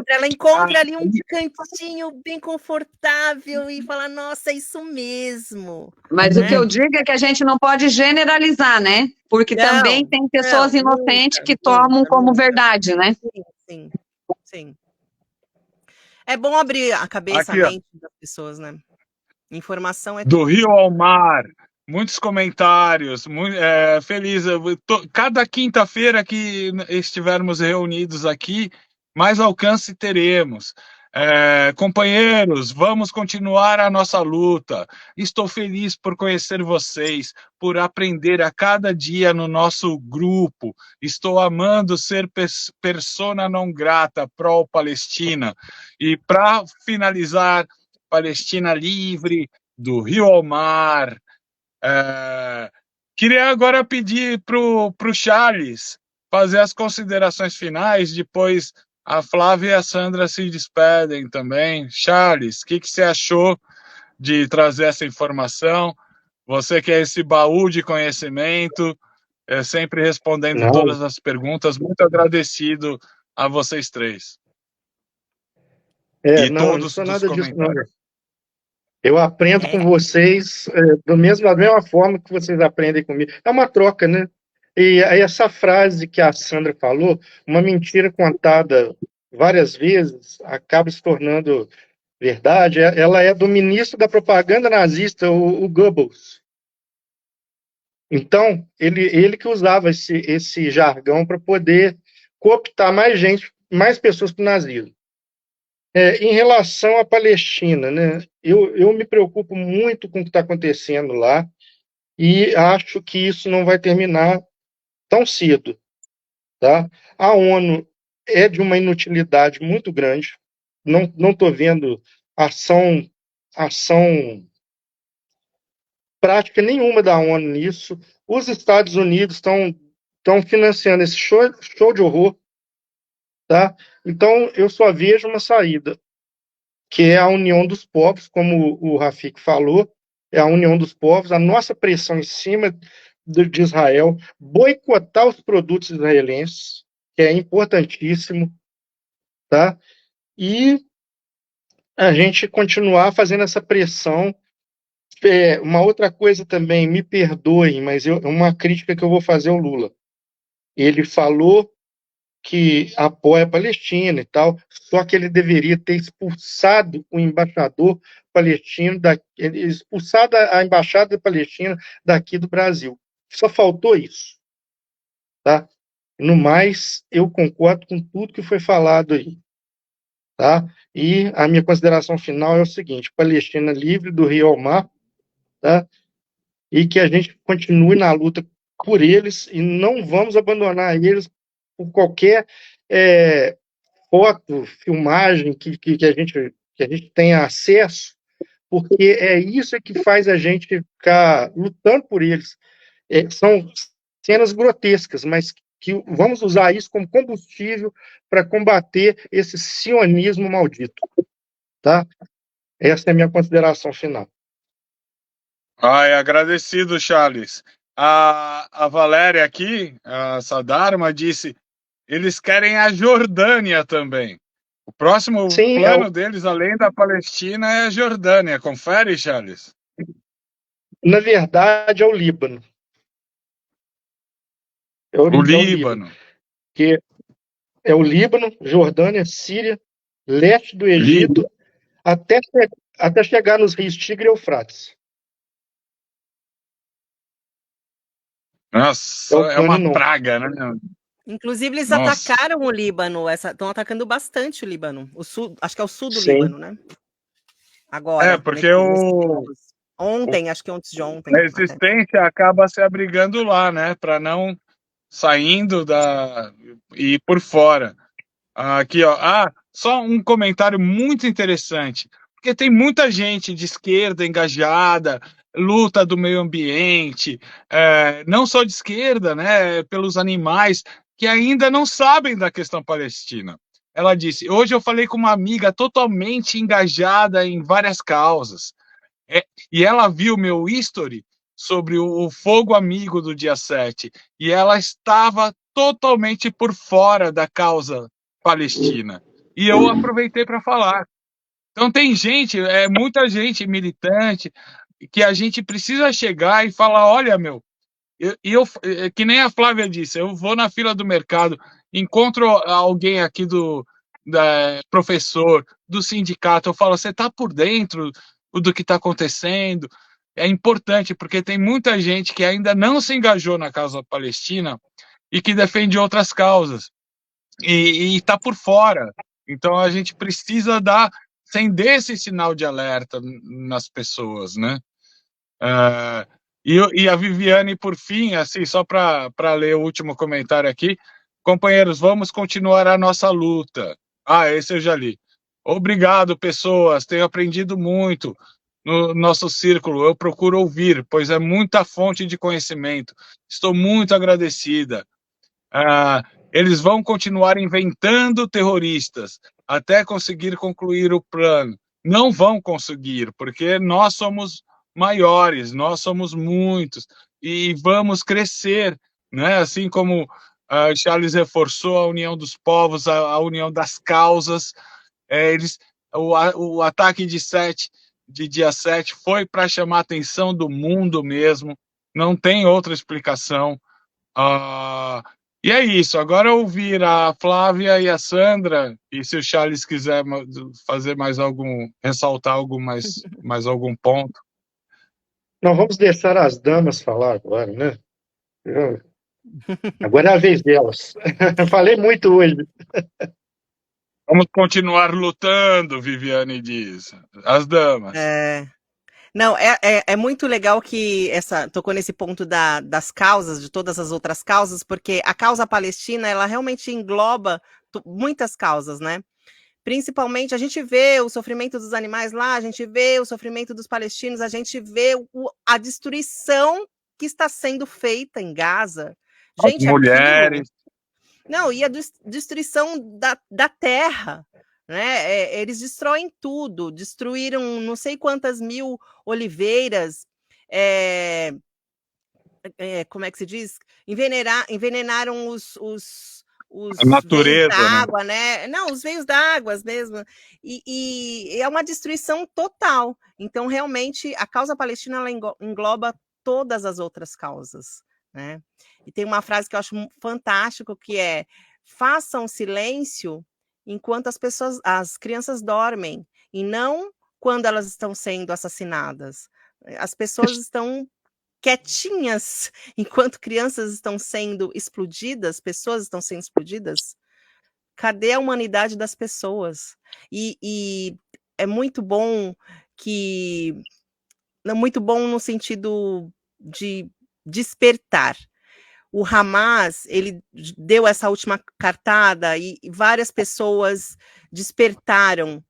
[SPEAKER 4] Ela encontra ali um cantinho bem confortável e fala, nossa, é isso mesmo.
[SPEAKER 2] Mas o que eu digo é que a gente não pode generalizar, né? Porque também tem pessoas inocentes que tomam como verdade, né?
[SPEAKER 4] Sim. É bom abrir a cabeça, a mente das pessoas, né? Informação é
[SPEAKER 1] do Rio ao Mar, muitos comentários, feliz. Cada quinta-feira que estivermos reunidos aqui, mais alcance teremos. Companheiros, vamos continuar a nossa luta. Estou feliz por conhecer vocês, por aprender a cada dia no nosso grupo. Estou amando ser persona não grata pró-Palestina. E para finalizar, Palestina livre, do Rio ao Mar. Queria agora pedir para o Charles fazer as considerações finais, depois a Flávia e a Sandra se despedem também. Charles, o que você achou de trazer essa informação? Você que é esse baú de conhecimento, sempre respondendo todas as perguntas. Muito agradecido a vocês três. E todos os comentários.
[SPEAKER 3] Eu aprendo com vocês da mesma forma que vocês aprendem comigo. É uma troca, né? E aí essa frase que a Sandra falou, uma mentira contada várias vezes, acaba se tornando verdade. Ela é do ministro da propaganda nazista, o Goebbels. Então, ele que usava esse jargão para poder cooptar mais pessoas para o nazismo. Em relação à Palestina, né, eu me preocupo muito com o que está acontecendo lá e acho que isso não vai terminar tão cedo. Tá? A ONU é de uma inutilidade muito grande, não estou vendo ação prática nenhuma da ONU nisso. Os Estados Unidos estão financiando esse show de horror. Tá? Então, eu só vejo uma saída, que é a união dos povos, como o Rafik falou, é a união dos povos, a nossa pressão em cima de Israel, boicotar os produtos israelenses, que é importantíssimo, tá? E a gente continuar fazendo essa pressão. Uma outra coisa também, me perdoem, mas uma crítica que eu vou fazer ao Lula. Ele falou que apoia a Palestina e tal, só que ele deveria ter expulsado o embaixador palestino, expulsado a embaixada palestina daqui do Brasil. Só faltou isso. Tá? No mais, eu concordo com tudo que foi falado aí. Tá? E a minha consideração final é o seguinte: Palestina livre do Rio ao Mar, tá? E que a gente continue na luta por eles e não vamos abandonar eles por qualquer foto, filmagem que a gente tenha acesso, porque é isso que faz a gente ficar lutando por eles. São cenas grotescas, mas que vamos usar isso como combustível para combater esse sionismo maldito, tá? Essa é a minha consideração final.
[SPEAKER 1] Ai, agradecido, Charles. A Valéria aqui, a Sadarma, disse: eles querem a Jordânia também. O próximo
[SPEAKER 3] Sim,
[SPEAKER 1] plano deles, além da Palestina, é a Jordânia. Confere, Charles?
[SPEAKER 3] na verdade, é o Líbano. É a
[SPEAKER 1] O
[SPEAKER 3] origem é o Líbano.
[SPEAKER 1] Líbano.
[SPEAKER 3] Que é o Líbano, Jordânia, Síria, leste do Egito, até chegar nos rios Tigre e Eufrates.
[SPEAKER 1] Nossa,
[SPEAKER 3] É o
[SPEAKER 1] é uma
[SPEAKER 3] plano não.
[SPEAKER 1] praga, né?
[SPEAKER 4] Inclusive, eles
[SPEAKER 1] Nossa.
[SPEAKER 4] atacaram o Líbano, estão atacando bastante o Líbano. O sul, acho que é o sul do
[SPEAKER 3] Sim.
[SPEAKER 4] Líbano, né? Agora,
[SPEAKER 1] Porque
[SPEAKER 4] nesses tempos. Ontem, acho que antes de ontem.
[SPEAKER 1] a resistência acaba se abrigando lá, né? Para não saindo e por fora. Aqui, ó. Só um comentário muito interessante. Porque tem muita gente de esquerda engajada, luta do meio ambiente, não só de esquerda, né? Pelos animais, que ainda não sabem da questão palestina. Ela disse: hoje eu falei com uma amiga totalmente engajada em várias causas. E ela viu meu history sobre o fogo amigo do dia 7, e ela estava totalmente por fora da causa palestina. E eu aproveitei para falar. Então tem gente, muita gente militante, que a gente precisa chegar e falar: olha, meu, que nem a Flávia disse, eu vou na fila do mercado, encontro alguém aqui professor, do sindicato, eu falo: você está por dentro do que está acontecendo? É importante, porque tem muita gente que ainda não se engajou na causa palestina e que defende outras causas, e está por fora. Então a gente precisa acender esse sinal de alerta nas pessoas, né? E a Viviane, por fim, assim, só para ler o último comentário aqui: companheiros, vamos continuar a nossa luta. Esse eu já li. Obrigado, pessoas, tenho aprendido muito no nosso círculo. Eu procuro ouvir, pois é muita fonte de conhecimento. Estou muito agradecida. Eles vão continuar inventando terroristas até conseguir concluir o plano. Não vão conseguir, porque nós somos maiores, nós somos muitos e vamos crescer, né? Assim como Charles reforçou a união dos povos, a união das causas. O ataque de dia 7 foi para chamar a atenção do mundo mesmo, não tem outra explicação. E é isso. Agora ouvir a Flávia e a Sandra, e se o Charles quiser fazer ressaltar mais algum ponto.
[SPEAKER 3] Não, vamos deixar as damas falar agora, né? Agora é a vez delas. Falei muito hoje.
[SPEAKER 1] Vamos continuar lutando, Viviane diz. As damas.
[SPEAKER 4] Não, é muito legal que tocou nesse ponto das causas, de todas as outras causas, porque a causa palestina, ela realmente engloba muitas causas, né? Principalmente, a gente vê o sofrimento dos animais lá, a gente vê o sofrimento dos palestinos, a gente vê a destruição que está sendo feita em Gaza. Gente,
[SPEAKER 1] as mulheres.
[SPEAKER 4] Não, e a destruição da terra, né? Eles destroem tudo, destruíram não sei quantas mil oliveiras, como é que se diz? Envenenaram os
[SPEAKER 1] A natureza,
[SPEAKER 4] veios da água, né? Não, os veios da água mesmo. E é uma destruição total. Então, realmente, a causa palestina ela engloba todas as outras causas, né? E tem uma frase que eu acho fantástico, que é: façam silêncio enquanto as crianças dormem, e não quando elas estão sendo assassinadas. As pessoas estão quietinhas enquanto crianças estão sendo explodidas, pessoas estão sendo explodidas. Cadê a humanidade das pessoas? E é muito bom muito bom no sentido de despertar. o Hamas, ele deu essa última cartada e várias pessoas despertaram.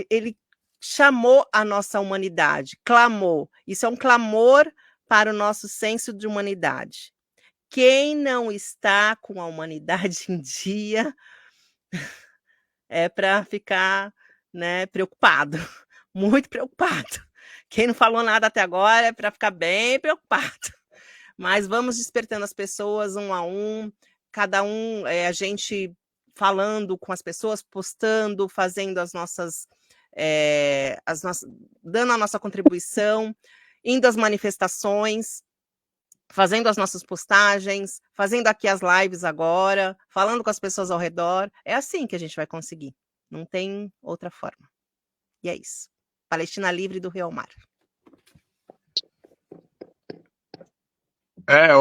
[SPEAKER 4] Ele chamou a nossa humanidade, clamou. Isso é um clamor para o nosso senso de humanidade. Quem não está com a humanidade em dia é para ficar, né, preocupado, muito preocupado. Quem não falou nada até agora é para ficar bem preocupado. Mas vamos despertando as pessoas um a um, cada um, a gente falando com as pessoas, postando, fazendo dando a nossa contribuição, indo às manifestações, fazendo as nossas postagens, fazendo aqui as lives agora, falando com as pessoas ao redor. É assim que a gente vai conseguir. Não tem outra forma. E é isso. Palestina livre do Rio ao Mar.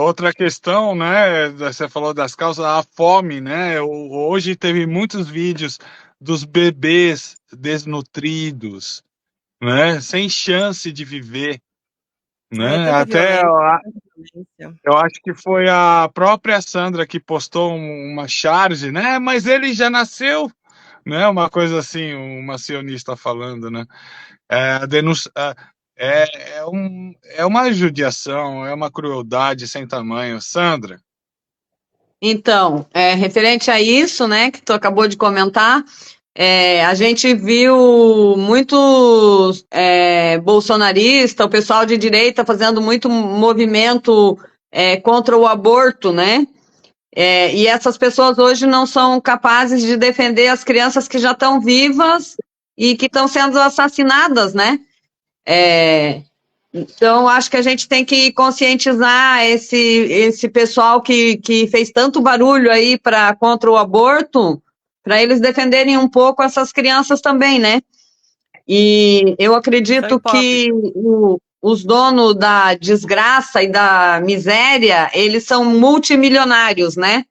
[SPEAKER 1] Outra questão, né? Você falou das causas, a fome, né? Hoje teve muitos vídeos dos bebês desnutridos, né? Sem chance de viver, né? Até eu acho que foi a própria Sandra que postou uma charge, né? Mas ele já nasceu, né? Uma coisa assim, uma sionista falando, né? É uma judiação, é uma crueldade sem tamanho. Sandra?
[SPEAKER 2] Então, referente a isso, né, que tu acabou de comentar, a gente viu muitos bolsonaristas, o pessoal de direita fazendo muito movimento contra o aborto, né? E essas pessoas hoje não são capazes de defender as crianças que já estão vivas e que estão sendo assassinadas, né? Então, acho que a gente tem que conscientizar esse pessoal que fez tanto barulho aí contra o aborto, para eles defenderem um pouco essas crianças também, né? E eu acredito que os donos da desgraça e da miséria, eles são multimilionários, né?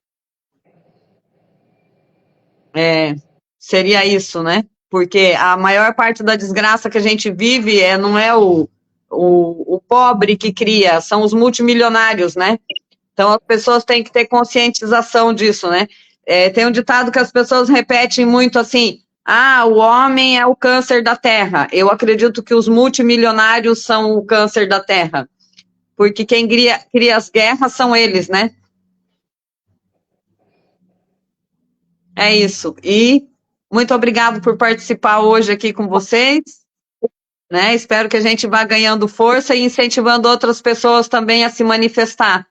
[SPEAKER 2] Seria isso, né? Porque a maior parte da desgraça que a gente vive não é o pobre que cria, são os multimilionários, né? Então as pessoas têm que ter conscientização disso, né? Tem um ditado que as pessoas repetem muito assim: o homem é o câncer da terra. Eu acredito que os multimilionários são o câncer da terra, porque quem cria as guerras são eles, né? É isso. E muito obrigado por participar hoje aqui com vocês, né? Espero que a gente vá ganhando força e incentivando outras pessoas também a se manifestar,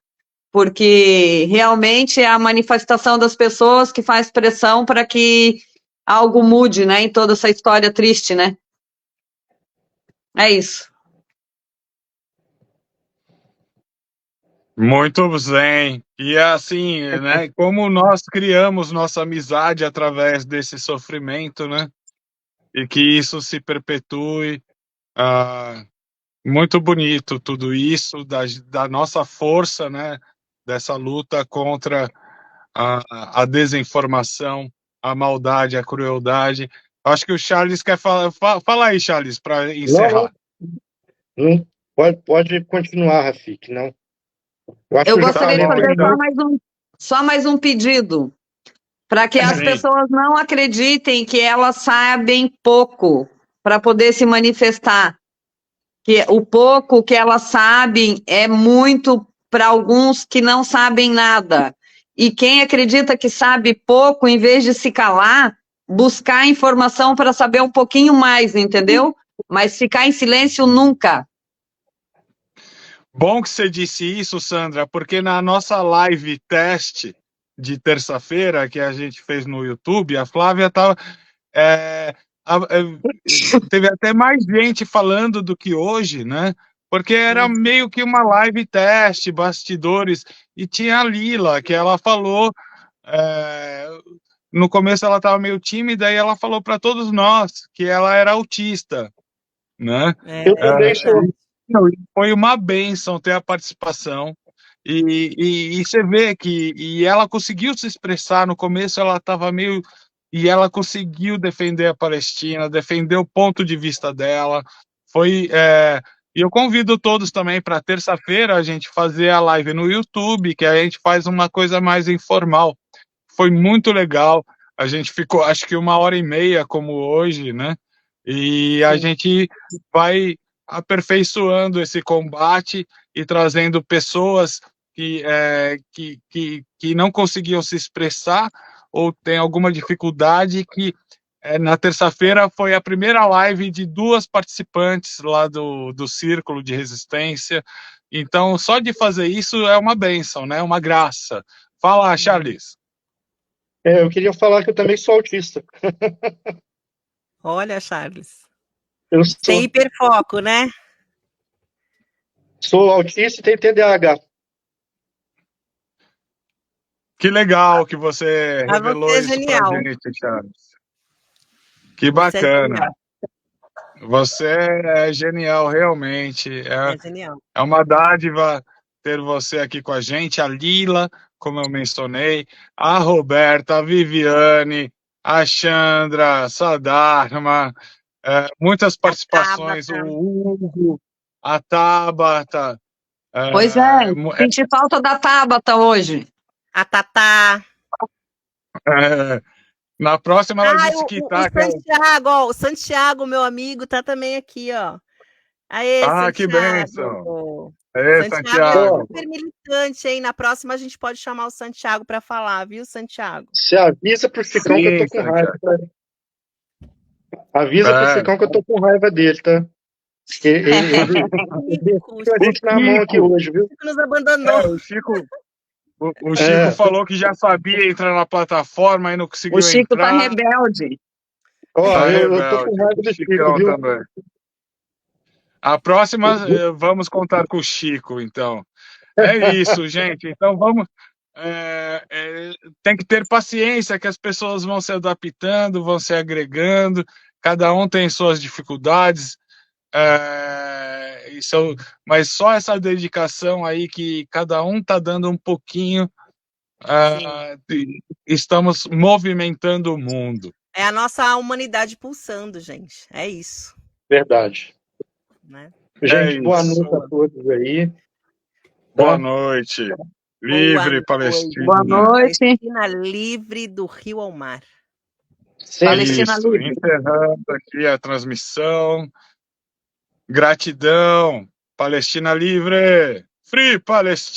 [SPEAKER 2] porque realmente é a manifestação das pessoas que faz pressão para que algo mude, né? Em toda essa história triste, né? É isso.
[SPEAKER 1] Muito zen. E assim, né? Como nós criamos nossa amizade através desse sofrimento, né? E que isso se perpetue. Muito bonito tudo isso, da nossa força, né? Dessa luta contra a desinformação, a maldade, a crueldade. Acho que o Charles quer falar. Fala aí, Charles, para encerrar.
[SPEAKER 3] Não, pode continuar, Rafik, não.
[SPEAKER 2] Eu gostaria de fazer só mais um pedido, para que as pessoas não acreditem que elas sabem pouco para poder se manifestar. Que o pouco que elas sabem é muito para alguns que não sabem nada. E quem acredita que sabe pouco, em vez de se calar, buscar informação para saber um pouquinho mais, entendeu? Mas ficar em silêncio nunca.
[SPEAKER 1] Bom que você disse isso, Sandra, porque na nossa live teste de terça-feira que a gente fez no YouTube, a Flávia estava... teve até mais gente falando do que hoje, né? Porque era meio que uma live teste, bastidores, e tinha a Lila, que ela falou... no começo ela estava meio tímida e ela falou para todos nós que ela era autista, né?
[SPEAKER 3] Eu também sou.
[SPEAKER 1] Foi uma bênção ter a participação e você vê que ela conseguiu se expressar. No começo ela estava meio... E ela conseguiu defender a Palestina, defender o ponto de vista dela. E eu convido todos também para terça-feira a gente fazer a live no YouTube, que a gente faz uma coisa mais informal. Foi muito legal. A gente ficou, acho que 1h30, como hoje, né? E a
[SPEAKER 4] Sim.
[SPEAKER 1] gente vai aperfeiçoando esse combate e trazendo pessoas que não conseguiam se expressar ou têm alguma dificuldade, que na terça-feira foi a primeira live de 2 participantes lá do Círculo de Resistência. Então, só de fazer isso é uma bênção, né? Uma graça. Fala, Charles.
[SPEAKER 3] Eu queria falar que eu também sou autista.
[SPEAKER 4] Olha, Charles.
[SPEAKER 3] Eu
[SPEAKER 4] Tem hiperfoco, né?
[SPEAKER 3] sou autista e tenho TDAH.
[SPEAKER 1] Que legal que você
[SPEAKER 4] Mas
[SPEAKER 1] revelou
[SPEAKER 4] você é
[SPEAKER 1] isso pra
[SPEAKER 4] genial.
[SPEAKER 1] gente, Charles. Que
[SPEAKER 4] Você é
[SPEAKER 1] bacana.
[SPEAKER 4] genial.
[SPEAKER 1] Você é genial, realmente.
[SPEAKER 4] É genial.
[SPEAKER 1] É uma dádiva ter você aqui com a gente, a Lila, como eu mencionei, a Roberta, a Viviane, a Chandra, a Sadarma, muitas participações,
[SPEAKER 4] Tabata.
[SPEAKER 1] o Hugo, a Tabata.
[SPEAKER 2] Pois é, senti falta da Tabata hoje.
[SPEAKER 4] A Tatá.
[SPEAKER 1] Na próxima ela disse
[SPEAKER 4] O
[SPEAKER 1] que tá.
[SPEAKER 4] Santiago, ó, o Santiago, meu amigo, tá também aqui, ó. Aê,
[SPEAKER 1] Ah, que bênção.
[SPEAKER 4] Santiago.
[SPEAKER 1] Aê,
[SPEAKER 4] Santiago é
[SPEAKER 1] Santiago.
[SPEAKER 4] super militante, hein? Na próxima a gente pode chamar o Santiago para falar, viu, Santiago?
[SPEAKER 3] Você avisa pro Chicão que eu tô com raiva, tá? Avisa pro Chicão que eu tô com raiva dele, tá? Ele deixou a gente na mão aqui hoje, viu?
[SPEAKER 4] O Chico nos abandonou.
[SPEAKER 1] O Chico falou que já sabia entrar na plataforma e não conseguiu entrar.
[SPEAKER 2] O Chico tá rebelde.
[SPEAKER 3] Ó, eu tô com raiva do Chico, viu?
[SPEAKER 1] Também. A próxima, vamos contar com o Chico, então. É isso, gente. Então vamos. Tem que ter paciência, que as pessoas vão se adaptando, vão se agregando, cada um tem suas dificuldades, mas só essa dedicação aí, que cada um está dando um pouquinho, estamos movimentando o mundo.
[SPEAKER 4] É a nossa humanidade pulsando, gente. É isso.
[SPEAKER 3] Verdade.
[SPEAKER 4] Né?
[SPEAKER 3] Gente, boa noite a todos aí.
[SPEAKER 1] Boa noite. Livre Palestina.
[SPEAKER 2] Boa noite.
[SPEAKER 4] Palestina livre do Rio ao mar.
[SPEAKER 2] Palestina livre.
[SPEAKER 1] Encerrando aqui a transmissão. Gratidão. Palestina livre. Free Palestina.